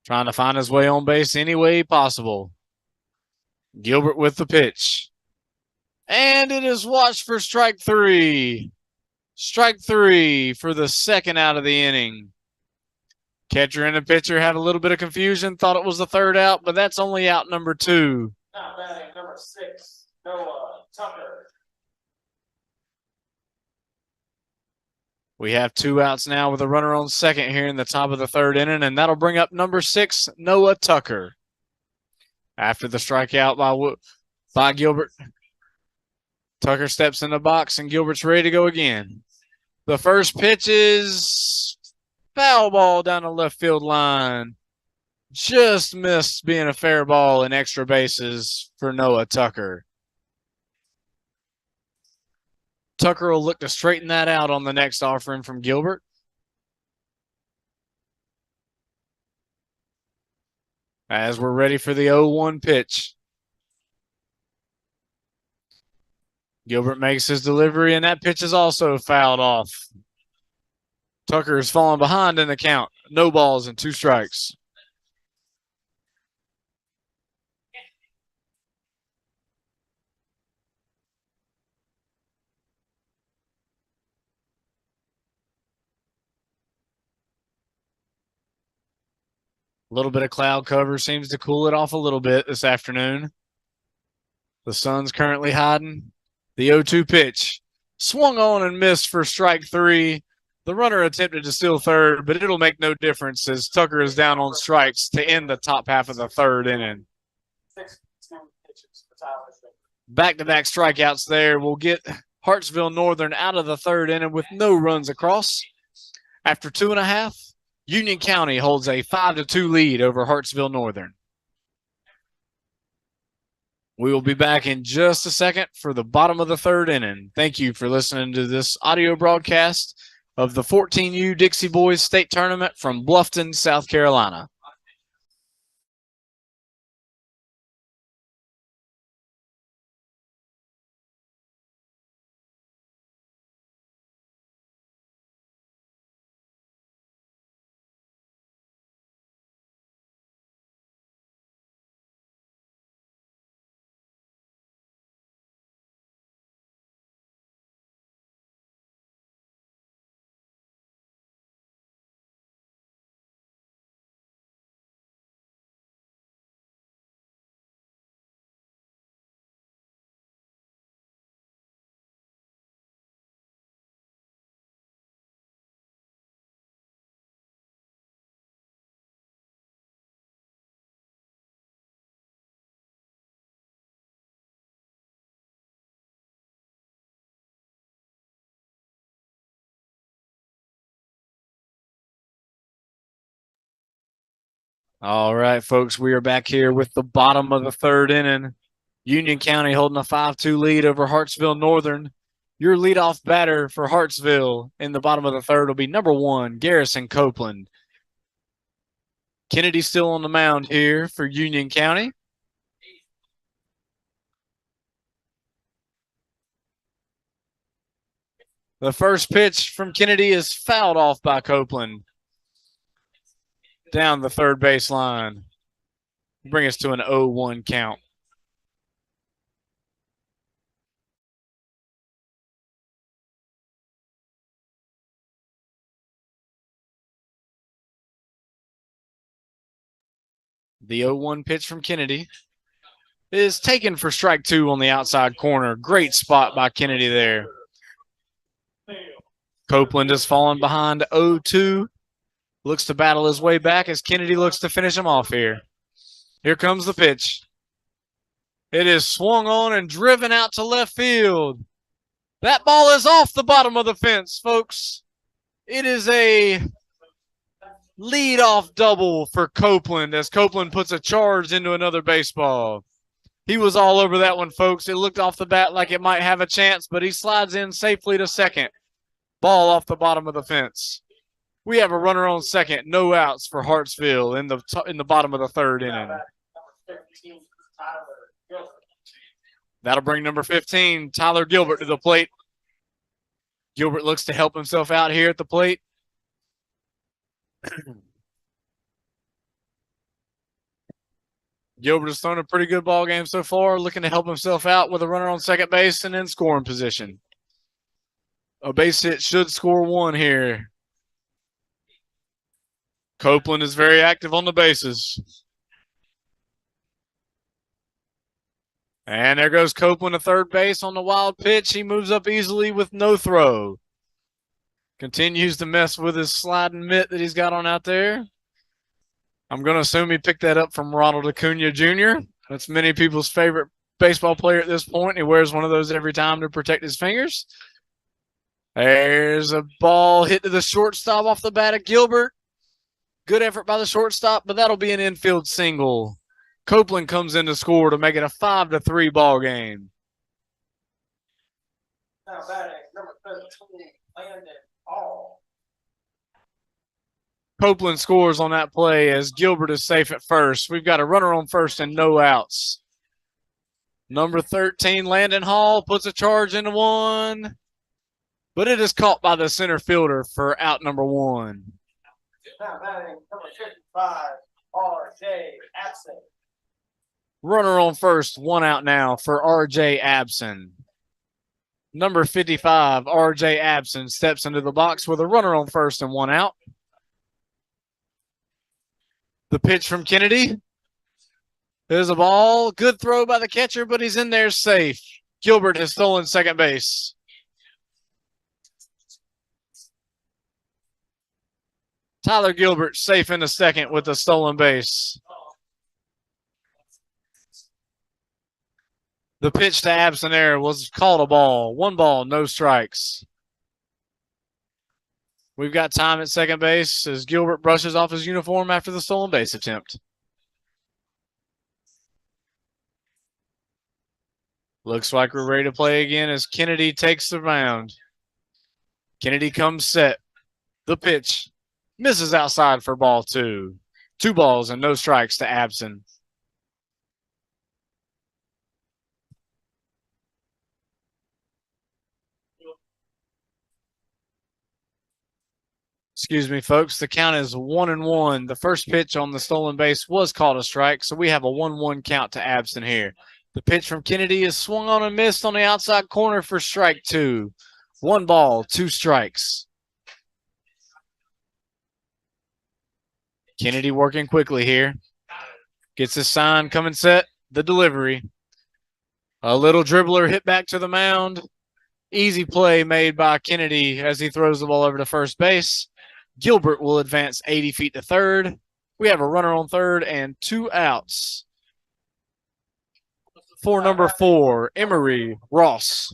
Trying to find his way on base any way possible. Gilbert with the pitch. And it is watched for strike 3. Strike 3 for the second out of the inning. Catcher and the pitcher had a little bit of confusion, thought it was the 3rd out, but that's only out number 2. Now batting number 6, Noah Tucker. We have 2 outs now with a runner on second here in the top of the 3rd inning, and that'll bring up number 6, Noah Tucker. After the strikeout by Gilbert, Tucker steps in the box, and Gilbert's ready to go again. The first pitch is foul ball down the left field line. Just missed being a fair ball and extra bases for Noah Tucker. Tucker will look to straighten that out on the next offering from Gilbert. As we're ready for the 0-1 pitch. Gilbert makes his delivery, and that pitch is also fouled off. Tucker is falling behind in the count. No balls and 2 strikes. A little bit of cloud cover seems to cool it off a little bit this afternoon. The sun's currently hiding. The 0-2 pitch. Swung on and missed for strike 3. The runner attempted to steal third, but it'll make no difference as Tucker is down on strikes to end the top half of the 3rd inning. 6-2 pitches for Tyler. Back-to-back strikeouts there will get Hartsville Northern out of the 3rd inning with no runs across. After 2.5, Union County holds a 5-2 lead over Hartsville Northern. We will be back in just a second for the bottom of the 3rd inning. Thank you for listening to this audio broadcast of the 14U Dixie Boys State Tournament from Bluffton, South Carolina. All right, folks, we are back here with the bottom of the third inning. Union County holding a 5-2 lead over Hartsville Northern. Your leadoff batter for Hartsville in the bottom of the third will be number 1, Garrison Copeland. Kennedy still on the mound here for Union County. The first pitch from Kennedy is fouled off by Copeland down the third baseline. Bring us to an 0-1 count. The 0-1 pitch from Kennedy is taken for strike 2 on the outside corner. Great spot by Kennedy there. Copeland has fallen behind 0-2. Looks to battle his way back as Kennedy looks to finish him off here. Here comes the pitch. It is swung on and driven out to left field. That ball is off the bottom of the fence, folks. It is a leadoff double for Copeland as Copeland puts a charge into another baseball. He was all over that one, folks. It looked off the bat like it might have a chance, but he slides in safely to second. Ball off the bottom of the fence. We have a runner on second, no outs for Hartsville in the bottom of the third inning. That'll bring number 15, Tyler Gilbert, to the plate. Gilbert looks to help himself out here at the plate. Gilbert has thrown a pretty good ball game so far, looking to help himself out with a runner on second base and in scoring position. A base hit should score 1 here. Copeland is very active on the bases. And there goes Copeland to third base on the wild pitch. He moves up easily with no throw. Continues to mess with his sliding mitt that he's got on out there. I'm going to assume he picked that up from Ronald Acuna Jr. That's many people's favorite baseball player at this point. He wears one of those every time to protect his fingers. There's a ball hit to the shortstop off the bat of Gilbert. Good effort by the shortstop, but that'll be an infield single. Copeland comes in to score to make it a 5-3 ball game. Now batting number 13, Landon Hall. Copeland scores on that play as Gilbert is safe at first. We've got a runner on first and no outs. Number 13, Landon Hall, puts a charge into one, but it is caught by the center fielder for out number 1. Now batting number 55, R.J. Absent. Runner on first, 1 out now for R.J. Absent. Number 55, R.J. Absent, steps into the box with a runner on first and 1 out. The pitch from Kennedy. There's a ball. Good throw by the catcher, but he's in there safe. Gilbert has stolen second base. Tyler Gilbert safe into second with a stolen base. The pitch to Absent there was called a ball. 1 ball, no strikes. We've got time at second base as Gilbert brushes off his uniform after the stolen base attempt. Looks like we're ready to play again as Kennedy takes the mound. Kennedy comes set. The pitch misses outside for ball 2. 2 balls and no strikes to Absent. Excuse me, folks. The count is 1-1. The first pitch on the stolen base was called a strike, so we have a 1-1 count to Absent here. The pitch from Kennedy is swung on and missed on the outside corner for strike 2. 1 ball, 2 strikes. Kennedy working quickly here. Gets his sign, coming set. The delivery. A little dribbler hit back to the mound. Easy play made by Kennedy as he throws the ball over to first base. Gilbert will advance 80 feet to third. We have a runner on third and 2 outs. For number 4, Emery Ross.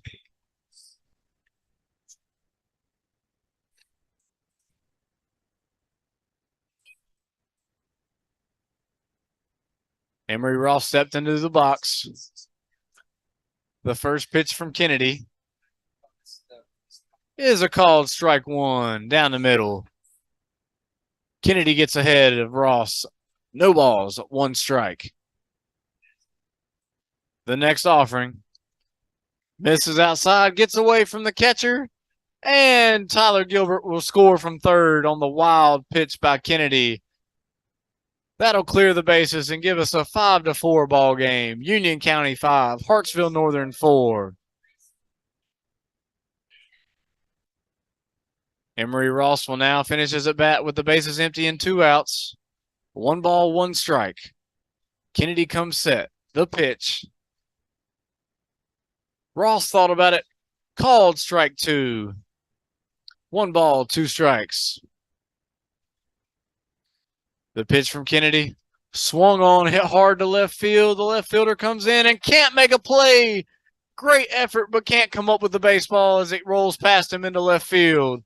Emery Ross stepped into the box. The first pitch from Kennedy is a called strike one down the middle. Kennedy gets ahead of Ross. No balls, one strike. The next offering misses outside, gets away from the catcher, and Tyler Gilbert will score from third on the wild pitch by Kennedy. That'll clear the bases and give us a 5-4 ball game. Union County 5, Hartsville Northern 4. Emery Ross will now finish his at bat with the bases empty and 2 outs. 1 ball, 1 strike. Kennedy comes set. The pitch. Ross thought about it. Called strike 2. 1 ball, 2 strikes. The pitch from Kennedy. Swung on, hit hard to left field. The left fielder comes in and can't make a play. Great effort, but can't come up with the baseball as it rolls past him into left field.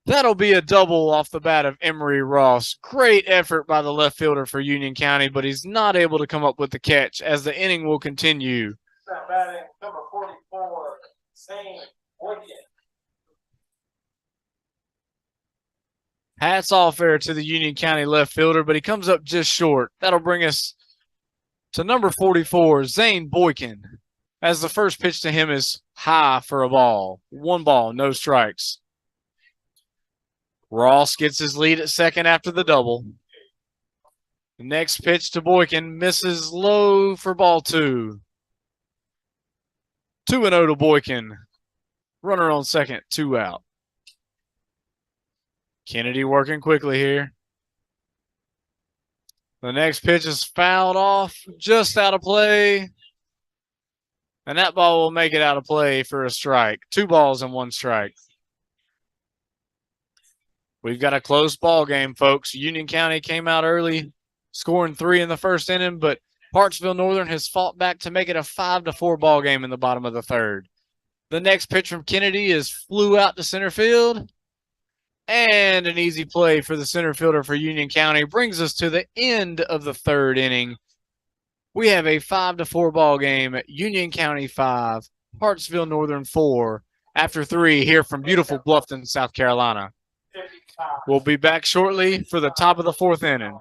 That'll be a double off the bat of Emery Ross. Great effort by the left fielder for Union County, but he's not able to come up with the catch as the inning will continue. Now batting number 44, Zane Boykin. Hats off there to the Union County left fielder, but he comes up just short. That'll bring us to number 44, Zane Boykin, as the first pitch to him is high for a ball. 1 ball, no strikes. Ross gets his lead at second after the double. The next pitch to Boykin misses low for ball 2. 2-0 to Boykin. Runner on second, 2 out. Kennedy working quickly here. The next pitch is fouled off, just out of play. And that ball will make it out of play for a strike. 2 balls and 1 strike. We've got a close ball game, folks. Union County came out early, scoring 3 in the first inning, but Hartsville Northern has fought back to make it a 5-4 ball game in the bottom of the third. The next pitch from Kennedy is flew out to center field. And an easy play for the center fielder for Union County brings us to the end of the third inning. We have a 5-4 ball game at Union County 5, Hartsville Northern 4, after 3 here from beautiful Bluffton, South Carolina. We'll be back shortly for the top of the 4th inning.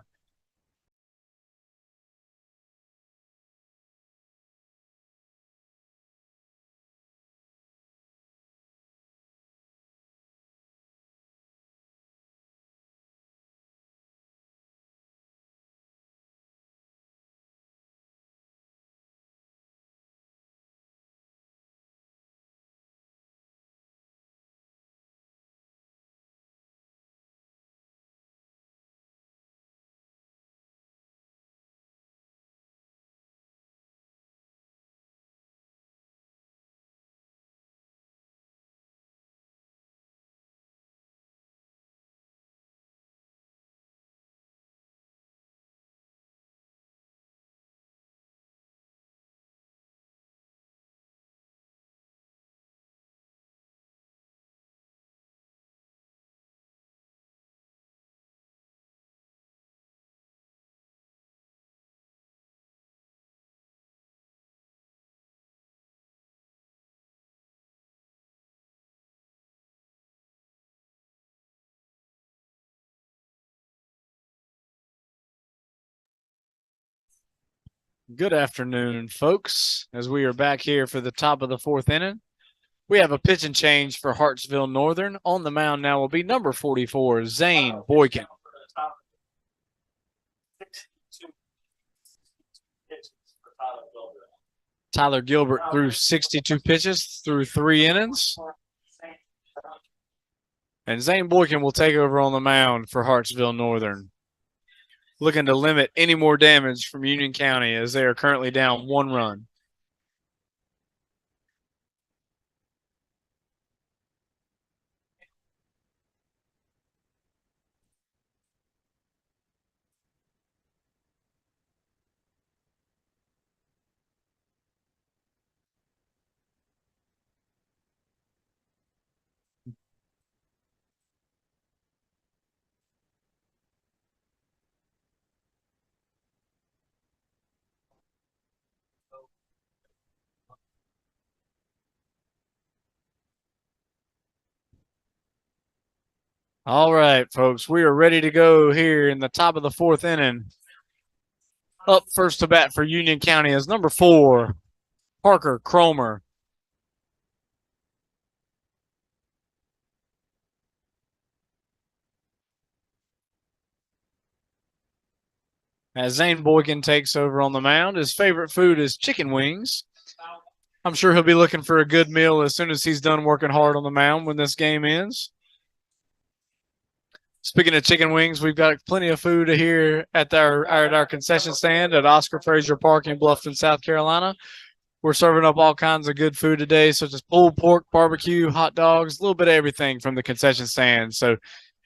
Good afternoon, folks. As we are back here for the top of the 4th inning, we have a pitch and change for Hartsville Northern. On the mound now will be number 44, Zane Boykin. Tyler Gilbert threw 62 pitches through 3 innings. And Zane Boykin will take over on the mound for Hartsville Northern, looking to limit any more damage from Union County as they are currently down 1 run. All right, folks, we are ready to go here in the top of the fourth inning. Up first to bat for Union County is number 4, Parker Cromer. As Zane Boykin takes over on the mound, his favorite food is chicken wings. I'm sure he'll be looking for a good meal as soon as he's done working hard on the mound when this game ends. Speaking of chicken wings, we've got plenty of food here at our concession stand at Oscar Frazier Park in Bluffton, South Carolina. We're serving up all kinds of good food today, such as pulled pork, barbecue, hot dogs, a little bit of everything from the concession stand. So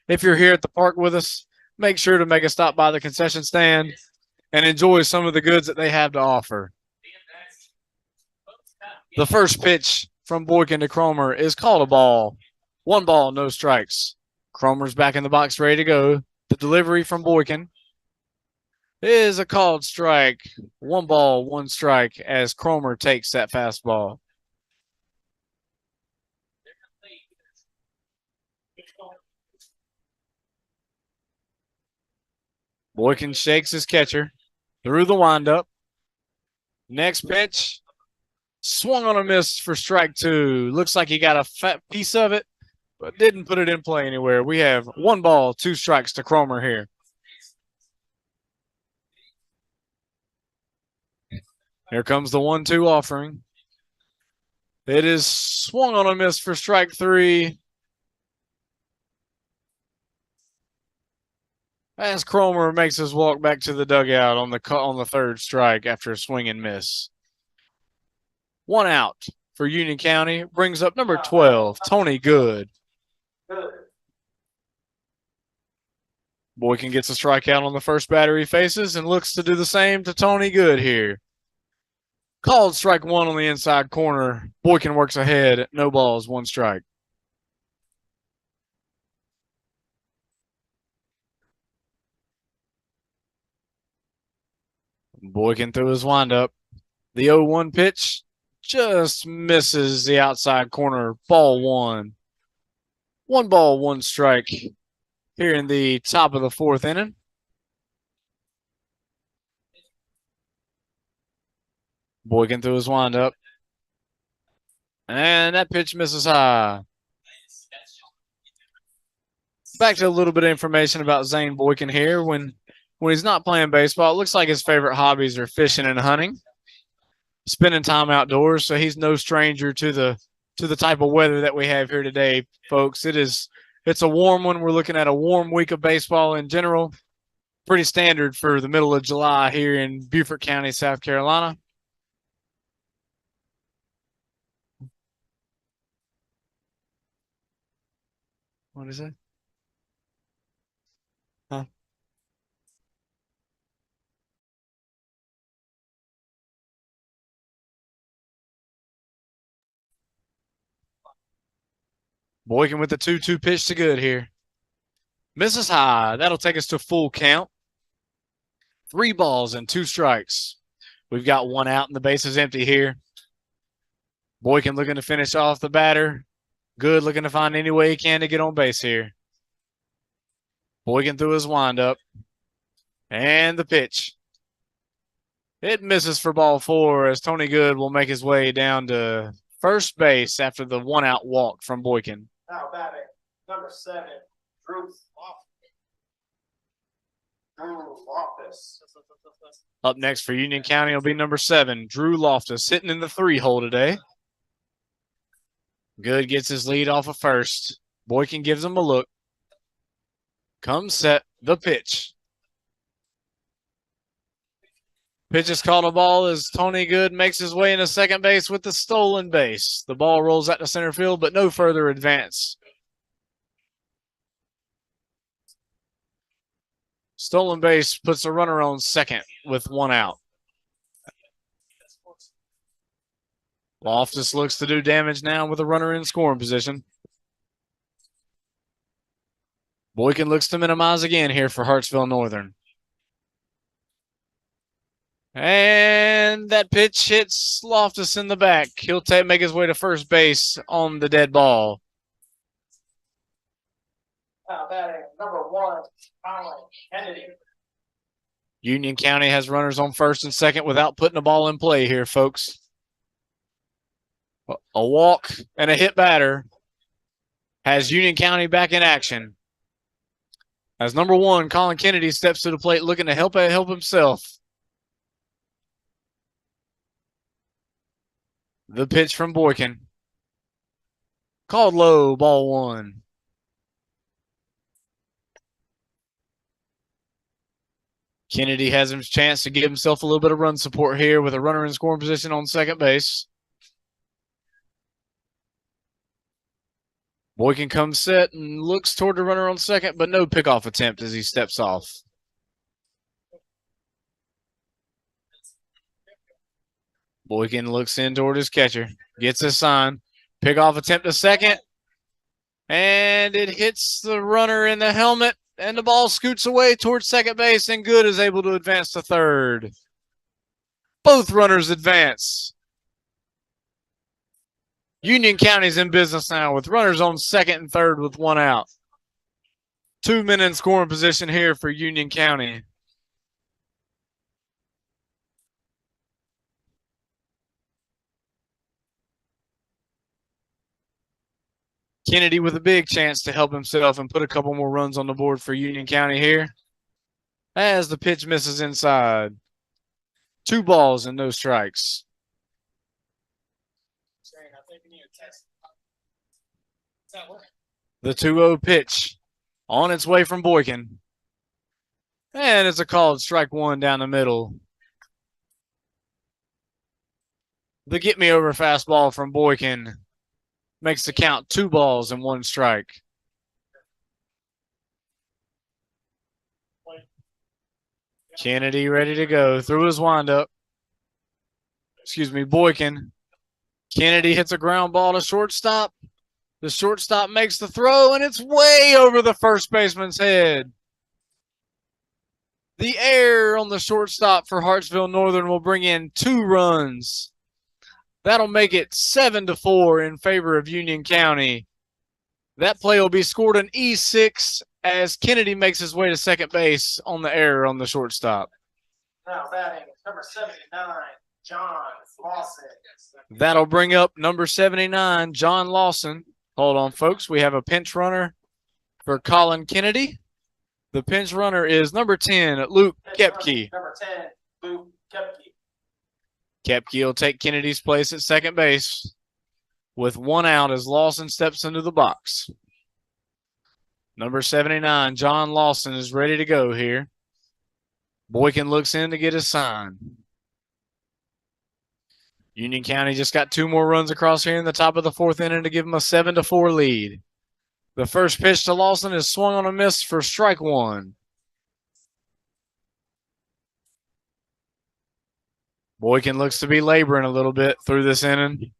if you're here at the park with us, make sure to make a stop by the concession stand and enjoy some of the goods that they have to offer. The first pitch from Boykin to Cromer is called a ball. 1 ball, no strikes. Cromer's back in the box, ready to go. The delivery from Boykin is a called strike. 1 ball, 1 strike as Cromer takes that fastball. Boykin shakes his catcher through the windup. Next pitch, swung on a miss for strike 2. Looks like he got a fat piece of it, but didn't put it in play anywhere. We have 1 ball, 2 strikes to Cromer here. Here comes the 1-2 offering. It is swung on a miss for strike 3. As Cromer makes his walk back to the dugout on the 3rd strike after a swing and miss. 1 out for Union County. Brings up number 12, Tony Good. Boykin gets a strikeout on the first batter he faces and looks to do the same to Tony Good here. Called strike 1 on the inside corner. Boykin works ahead. No balls, 1 strike. Boykin threw his windup. The 0-1 pitch just misses the outside corner. Ball 1. 1 ball, 1 strike here in the top of the 4th inning. Boykin threw his windup. And that pitch misses high. Back to a little bit of information about Zane Boykin here. When he's not playing baseball, it looks like his favorite hobbies are fishing and hunting, spending time outdoors. So he's no stranger to the type of weather that we have here today, folks. It's a warm one. We're looking at a warm week of baseball in general. Pretty standard for the middle of July here in Beaufort County, South Carolina. What is it? Huh? Boykin with the 2-2 pitch to Good here. Misses high. That'll take us to full count. 3 balls and 2 strikes. We've got 1 out and the base is empty here. Boykin looking to finish off the batter. Good looking to find any way he can to get on base here. Boykin threw his windup. And the pitch. It misses for ball 4 as Tony Good will make his way down to first base after the 1-out walk from Boykin. Now batting, number 7, Drew Loftus. Up next for Union County will be number 7, Drew Loftus, sitting in the 3-hole today. Good gets his lead off of first. Boykin gives him a look. Comes set, the pitch. Pitch is called a ball as Tony Good makes his way into second base with the stolen base. The ball rolls out to center field, but no further advance. Stolen base puts a runner on second with 1 out. Loftus looks to do damage now with a runner in scoring position. Boykin looks to minimize again here for Hartsville Northern. And that pitch hits Loftus in the back. He'll make his way to first base on the dead ball. Now batting number 1, Colin Kennedy. Union County has runners on first and second without putting the ball in play here, folks. A walk and a hit batter has Union County back in action. As number 1, Colin Kennedy steps to the plate looking to help himself. The pitch from Boykin. Called low, ball 1. Kennedy has his chance to give himself a little bit of run support here with a runner in scoring position on second base. Boykin comes set and looks toward the runner on second, but no pickoff attempt as he steps off. Boykin looks in toward his catcher, gets a sign. Pickoff attempt to second, and it hits the runner in the helmet. And the ball scoots away towards second base, and Good is able to advance to third. Both runners advance. Union County's in business now with runners on second and third with 1 out. 2 men in scoring position here for Union County. Kennedy with a big chance to help himself and put a couple more runs on the board for Union County here. As the pitch misses inside. 2 balls and no strikes. The 2-0 pitch on its way from Boykin. And it's a called strike 1 down the middle. The get me over fastball from Boykin makes the count 2 balls and 1 strike. Kennedy ready to go through his windup. Boykin. Kennedy hits a ground ball to shortstop. The shortstop makes the throw, and it's way over the first baseman's head. The error on the shortstop for Hartsville Northern will bring in 2 runs. That'll make it 7-4 in favor of Union County. That play will be scored an E6 as Kennedy makes his way to second base on the error on the shortstop. Now batting number 79, John Lawson. That'll bring up number 79, John Lawson. Hold on, folks. We have a pinch runner for Colin Kennedy. The pinch runner is number 10, Luke Kepke. Number 10, Luke Kepke. Kepke will take Kennedy's place at second base with 1 out as Lawson steps into the box. Number 79, John Lawson, is ready to go here. Boykin looks in to get his sign. Union County just got 2 more runs across here in the top of the 4th inning to give them a 7-4 lead. The first pitch to Lawson is swung on a miss for strike 1. Boykin looks to be laboring a little bit through this inning.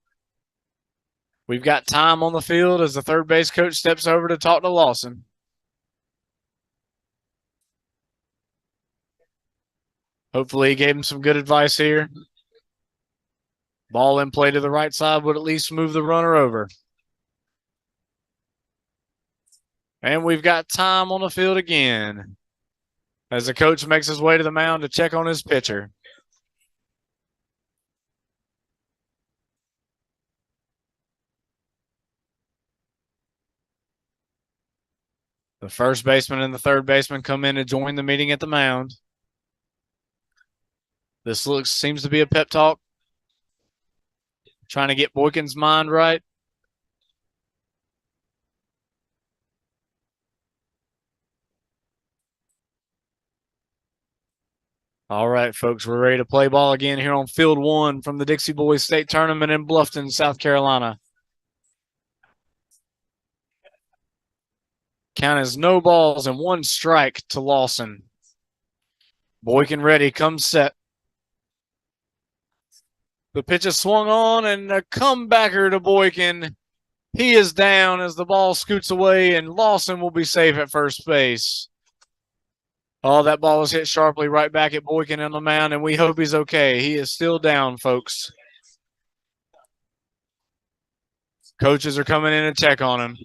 We've got time on the field as the third base coach steps over to talk to Lawson. Hopefully he gave him some good advice here. Ball in play to the right side would at least move the runner over. And we've got time on the field again as the coach makes his way to the mound to check on his pitcher. The first baseman and the third baseman come in to join the meeting at the mound. This seems to be a pep talk. Trying to get Boykin's mind right. All right, folks, we're ready to play ball again here on Field 1 from the Dixie Boys State Tournament in Bluffton, South Carolina. Count is no balls and 1 strike to Lawson. Boykin ready, comes set. The pitch is swung on and a comebacker to Boykin. He is down as the ball scoots away and Lawson will be safe at first base. Oh, that ball was hit sharply right back at Boykin on the mound, and we hope he's okay. He is still down, folks. Coaches are coming in to check on him.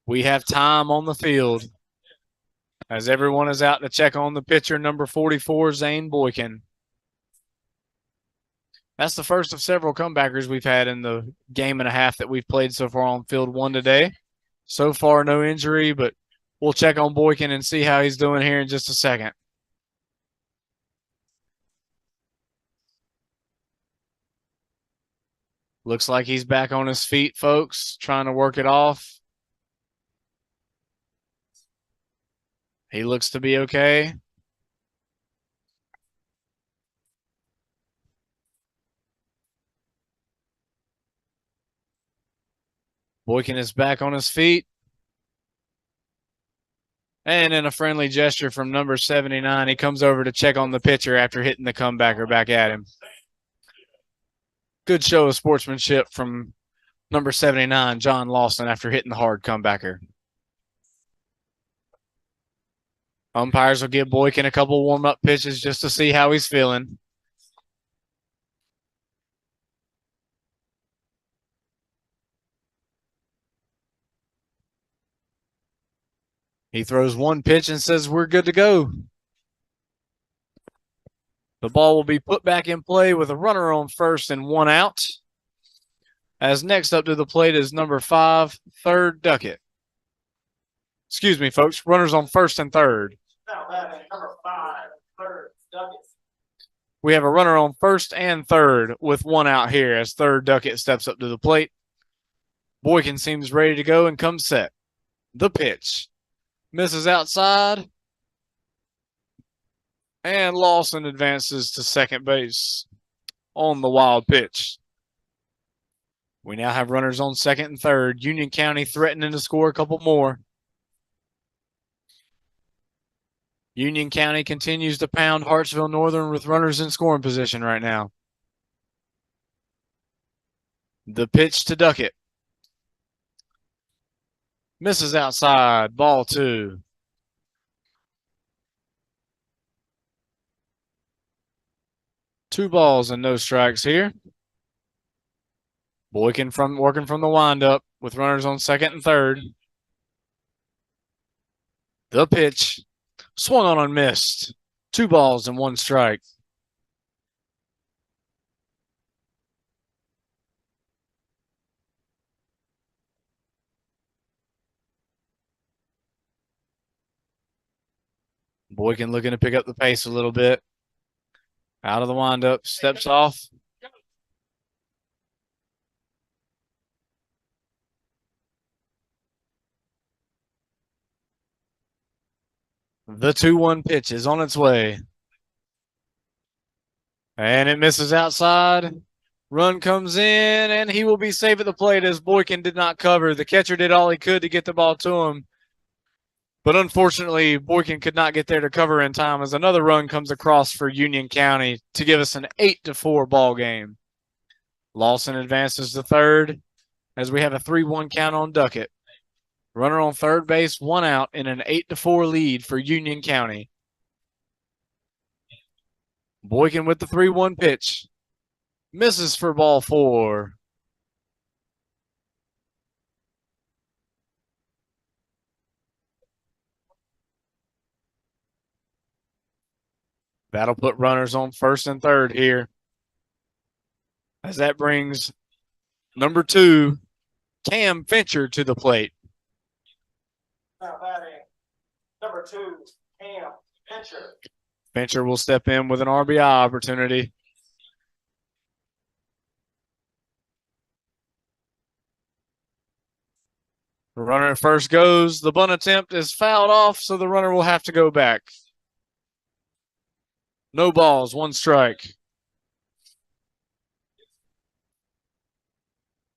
We have time on the field as everyone is out to check on the pitcher, number 44, Zane Boykin. That's the first of several comebackers we've had in the game and a half that we've played so far on field one today. So far, no injury, but we'll check on Boykin and see how he's doing here in just a second. Looks like he's back on his feet, folks, trying to work it off. He looks to be okay. Boykin is back on his feet. And in a friendly gesture from number 79, he comes over to check on the pitcher after hitting the comebacker back at him. Good show of sportsmanship from number 79, John Lawson, after hitting the hard comebacker. Umpires will give Boykin a couple warm-up pitches just to see how he's feeling. He throws one pitch and says, "We're good to go." The ball will be put back in play with a runner on first and one out. As next up to the plate is number 5, third Duckett. Excuse me, folks. Runners on first and third. Now batting number 5, third Duckett. We have a runner on first and third with one out here as third Duckett steps up to the plate. Boykin seems ready to go and comes set. The pitch. Misses outside. And Lawson advances to second base on the wild pitch. We now have runners on second and third. Union County threatening to score a couple more. Union County continues to pound Hartsville Northern with runners in scoring position right now. The pitch to Duckett. Misses outside. Ball 2. Two balls and no strikes here. Boykin working from the windup with runners on second and third. The pitch. Swung on and missed. 2 balls and 1 strike. Boykin looking to pick up the pace a little bit. Out of the windup, steps off. The 2-1 pitch is on its way. And it misses outside. Run comes in, and he will be safe at the plate as Boykin did not cover. The catcher did all he could to get the ball to him. But unfortunately, Boykin could not get there to cover in time as another run comes across for Union County to give us an 8-4 ball game. Lawson advances to third as we have a 3-1 count on Duckett. Runner on third base, 1 out in an 8-4 lead for Union County. Boykin with the 3-1 pitch. Misses for ball 4. That'll put runners on first and third here. As that brings number 2, Cam Fincher, to the plate. Now batting number 2, Cam Fincher. Fincher will step in with an RBI opportunity. The runner at first goes. The bunt attempt is fouled off, so the runner will have to go back. No balls, 1 strike.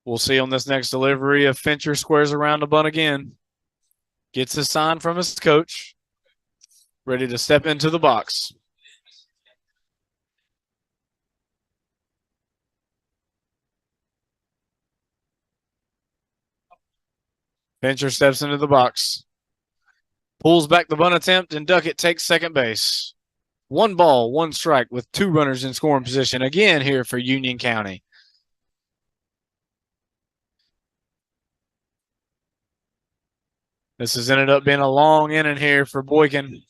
We'll see on this next delivery if Fincher squares around the bunt again. Gets his sign from his coach. Ready to step into the box. Fincher steps into the box. Pulls back the bunt attempt, and Duckett takes second base. 1 ball, 1 strike with 2 runners in scoring position again here for Union County. This has ended up being a long inning here for Boykin.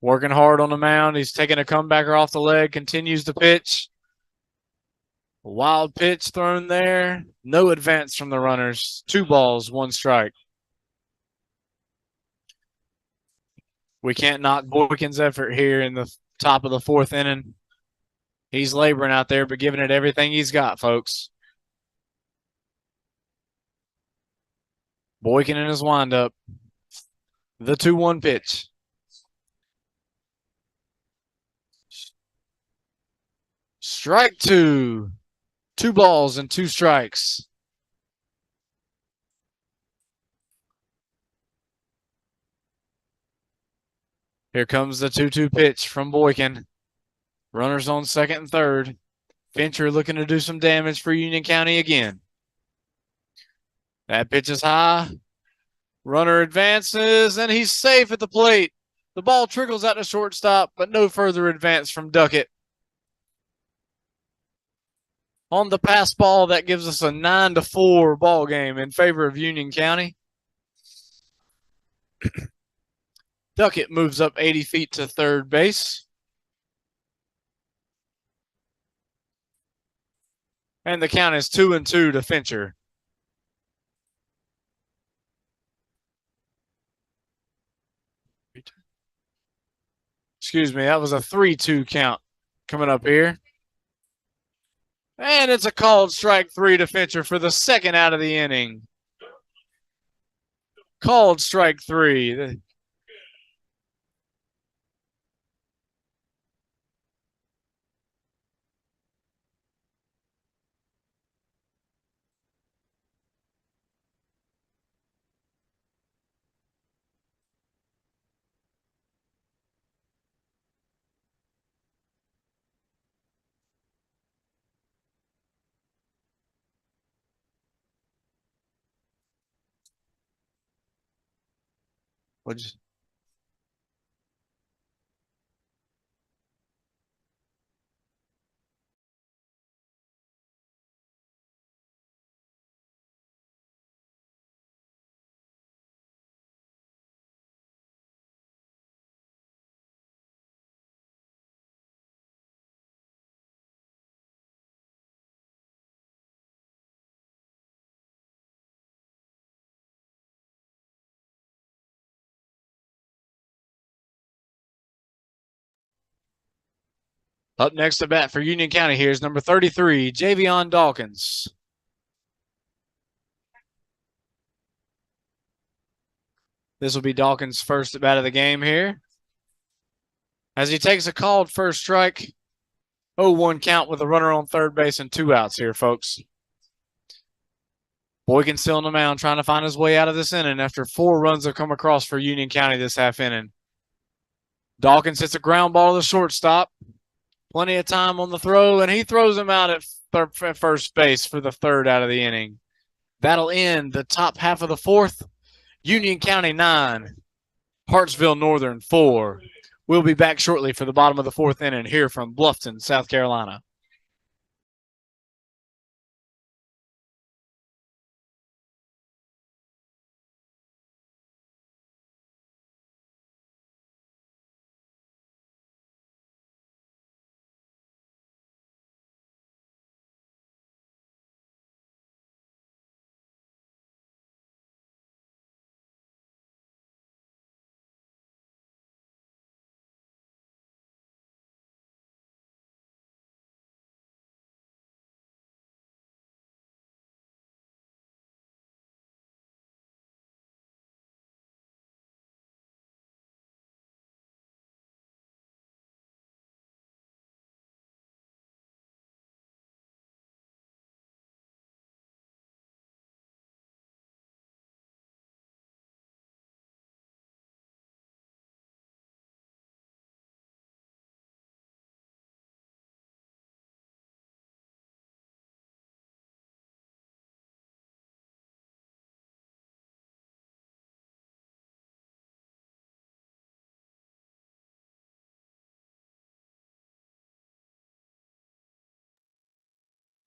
Working hard on the mound. He's taking a comebacker off the leg, continues to pitch. A wild pitch thrown there. No advance from the runners. 2 balls, 1 strike. We can't knock Boykin's effort here in the top of the 4th inning. He's laboring out there, but giving it everything he's got, folks. Boykin in his windup. The 2-1 pitch. Strike 2. 2 balls and 2 strikes. Here comes the 2-2 pitch from Boykin. Runners on second and third. Fincher looking to do some damage for Union County again. That pitch is high. Runner advances, and he's safe at the plate. The ball trickles out to shortstop, but no further advance from Duckett. On the pass ball, that gives us a 9-4 ball game in favor of Union County. Duckett moves up 80 feet to third base. And the count is 2-2 to Fincher. Excuse me, that was a 3-2 count coming up here. And it's a called strike 3 to Fincher for the second out of the inning. Called strike 3. What'd you Up next to bat for Union County here is number 33, Javion Dawkins. This will be Dawkins' first at bat of the game here. As he takes a called first strike, 0-1 count with a runner on third base and 2 outs here, folks. Boykin still on the mound trying to find his way out of this inning after 4 runs have come across for Union County this half inning. Dawkins hits a ground ball to the shortstop. Plenty of time on the throw, and he throws him out at first base for the 3rd out of the inning. That'll end the top half of the 4th. Union County 9, Hartsville Northern 4. We'll be back shortly for the bottom of the 4th inning here from Bluffton, South Carolina.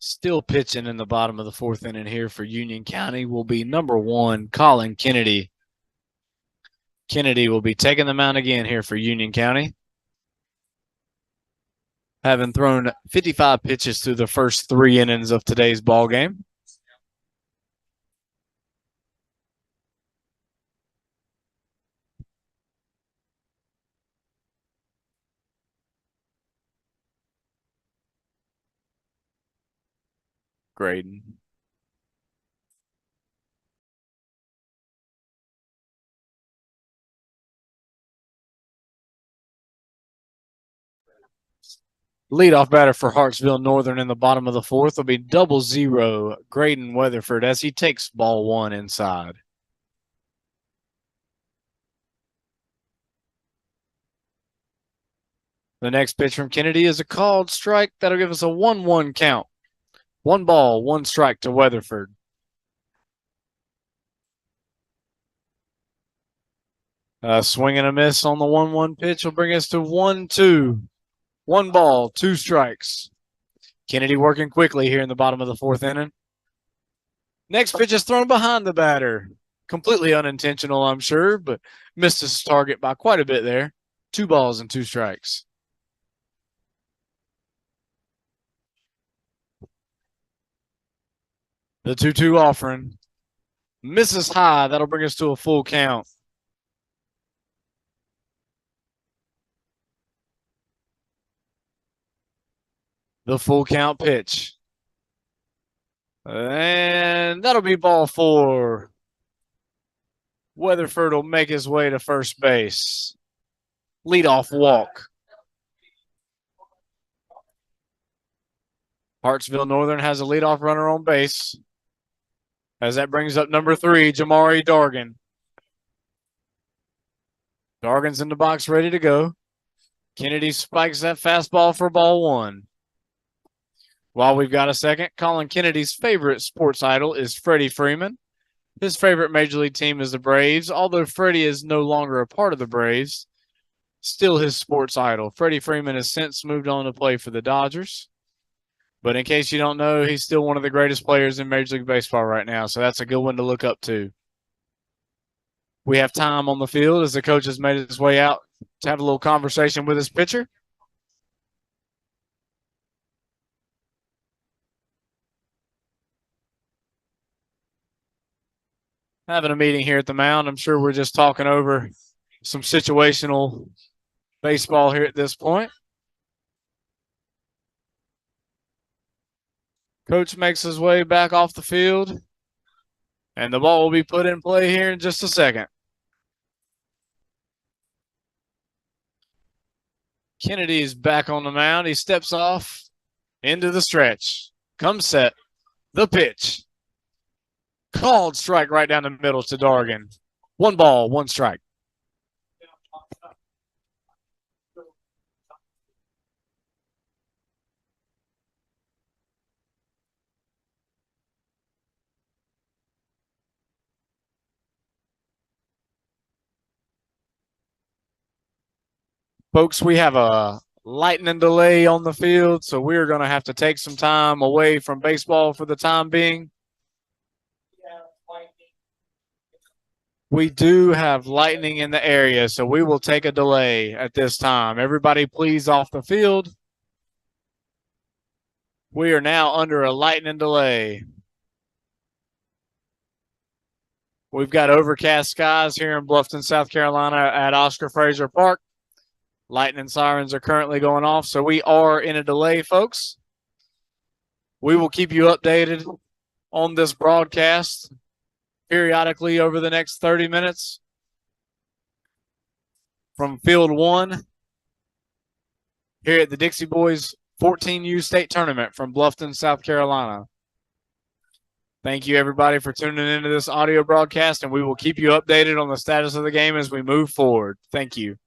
Still pitching in the bottom of the fourth inning here for Union County will be number 1, Colin Kennedy. Kennedy will be taking the mound again here for Union County. Having thrown 55 pitches through the first 3 innings of today's ball game. Graydon. Leadoff batter for Hartsville Northern in the bottom of the fourth will be 00 Graydon Weatherford as he takes ball 1 inside. The next pitch from Kennedy is a called strike. That'll give us a 1-1 count. 1 ball, 1 strike to Weatherford. Swing and a miss on the 1-1 pitch will bring us to 1-2. 1 ball, 2 strikes. Kennedy working quickly here in the bottom of the fourth inning. Next pitch is thrown behind the batter. Completely unintentional, I'm sure, but missed his target by quite a bit there. 2 balls and 2 strikes. The 2-2 offering. Misses high. That'll bring us to a full count. The full count pitch. And that'll be ball 4. Weatherford will make his way to first base. Leadoff walk. Hartsville Northern has a leadoff runner on base. As that brings up number 3, Jamari Dargan. Dargan's in the box ready to go. Kennedy spikes that fastball for ball 1. While we've got a second, Colin Kennedy's favorite sports idol is Freddie Freeman. His favorite Major League team is the Braves. Although Freddie is no longer a part of the Braves, still his sports idol. Freddie Freeman has since moved on to play for the Dodgers. But in case you don't know, he's still one of the greatest players in Major League Baseball right now, so that's a good one to look up to. We have time on the field as the coach has made his way out to have a little conversation with his pitcher. Having a meeting here at the mound. I'm sure we're just talking over some situational baseball here at this point. Coach makes his way back off the field, and the ball will be put in play here in just a second. Kennedy is back on the mound. He steps off into the stretch. Comes set. The pitch. Called strike right down the middle to Dargan. 1 ball, 1 strike. Folks, we have a lightning delay on the field, so we're going to have to take some time away from baseball for the time being. We do have lightning in the area, so we will take a delay at this time. Everybody please off the field. We are now under a lightning delay. We've got overcast skies here in Bluffton, South Carolina at Oscar Fraser Park. Lightning sirens are currently going off, so we are in a delay, folks. We will keep you updated on this broadcast periodically over the next 30 minutes from Field 1 here at the Dixie Boys 14U State Tournament from Bluffton, South Carolina. Thank you, everybody, for tuning into this audio broadcast, and we will keep you updated on the status of the game as we move forward. Thank you.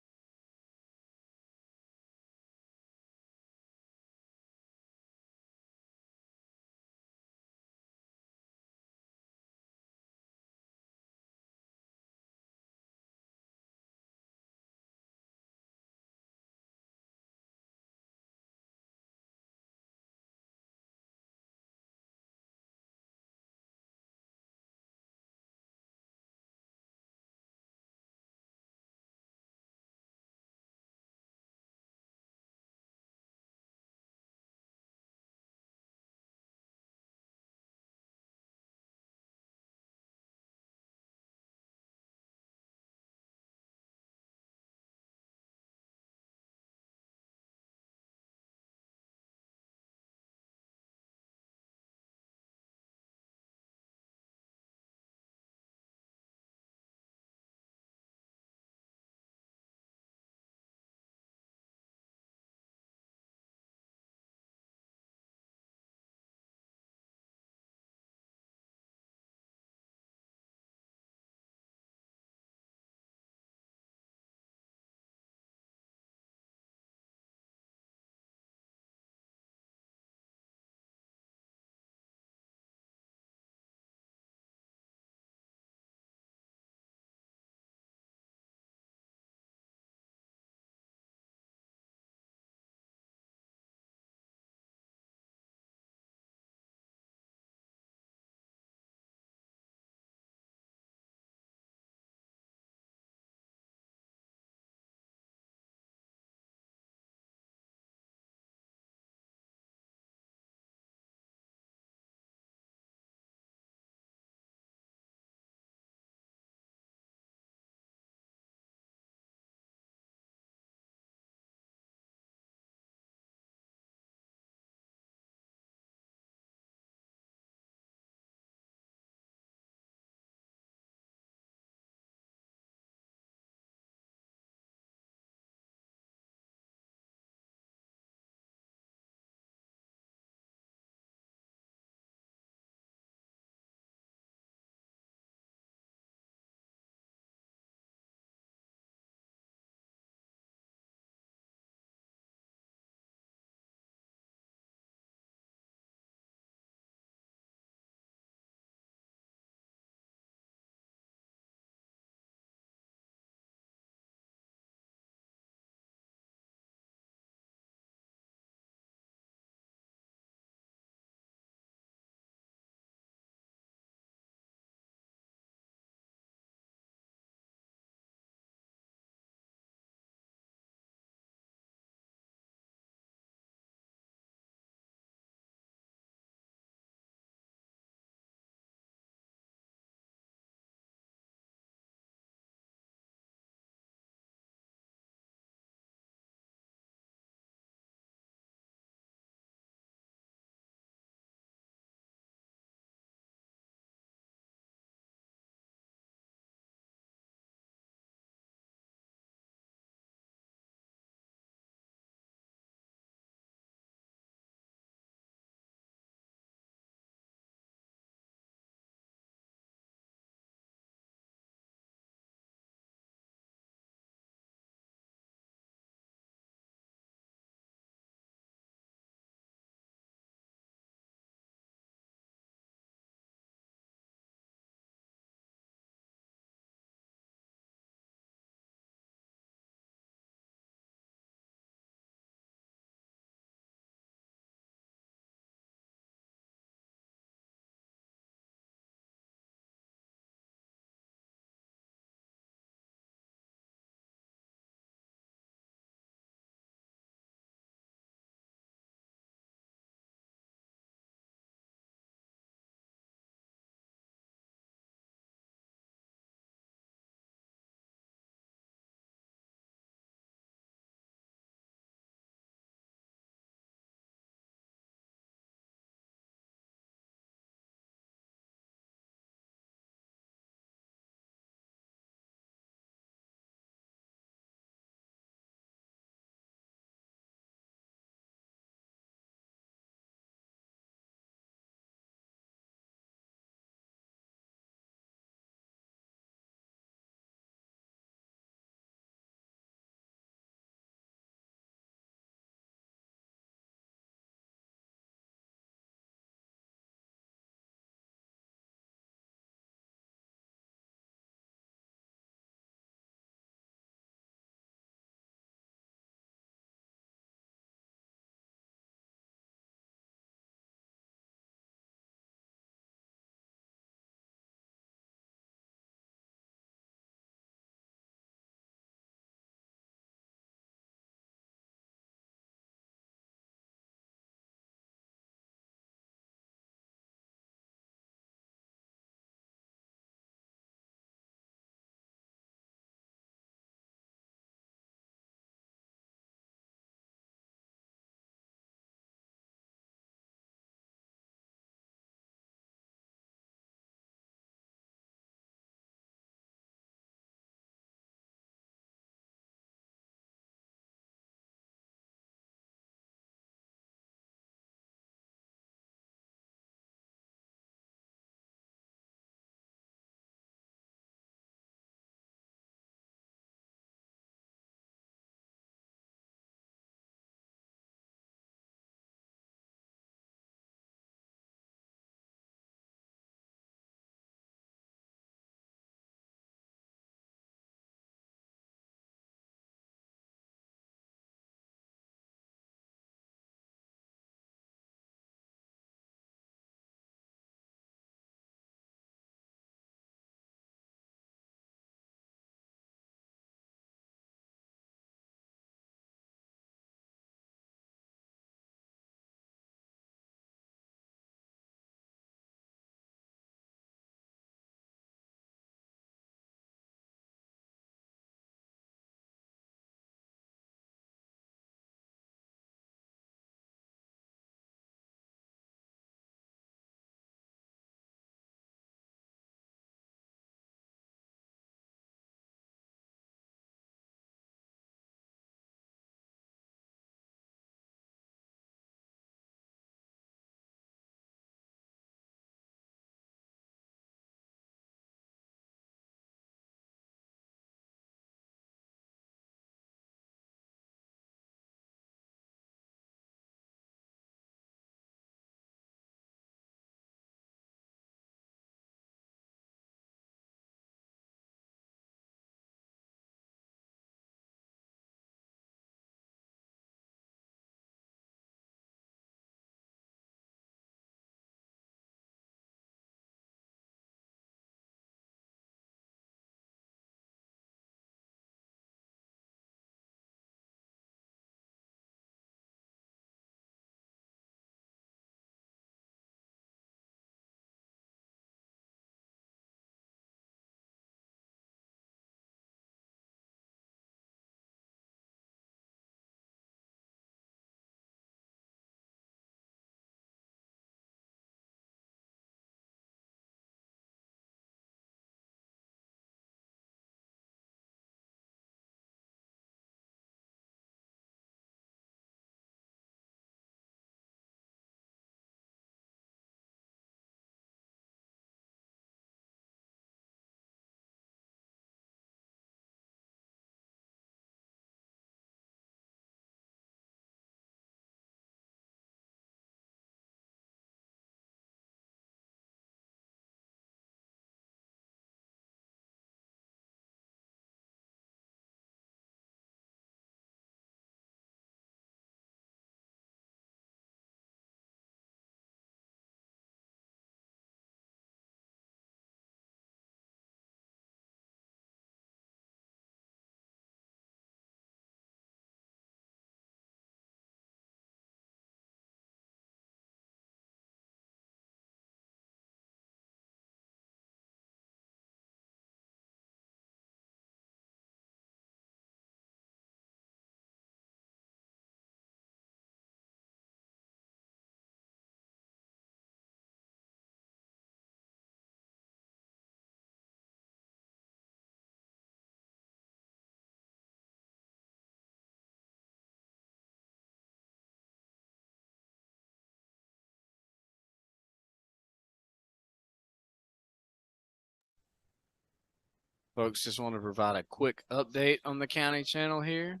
Folks, just want to provide a quick update on the county channel here.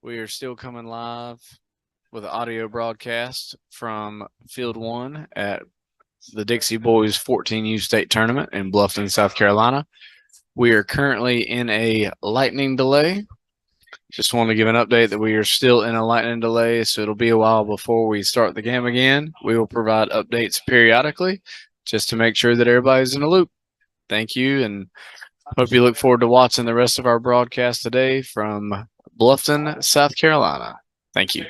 We are still coming live with an audio broadcast from Field 1 at the Dixie Boys 14U State Tournament in Bluffton, South Carolina. We are currently in a lightning delay. Just want to give an update that we are still in a lightning delay, so it'll be a while before we start the game again. We will provide updates periodically just to make sure that everybody's in the loop. Thank you, and hope you look forward to watching the rest of our broadcast today from Bluffton, South Carolina. Thank you.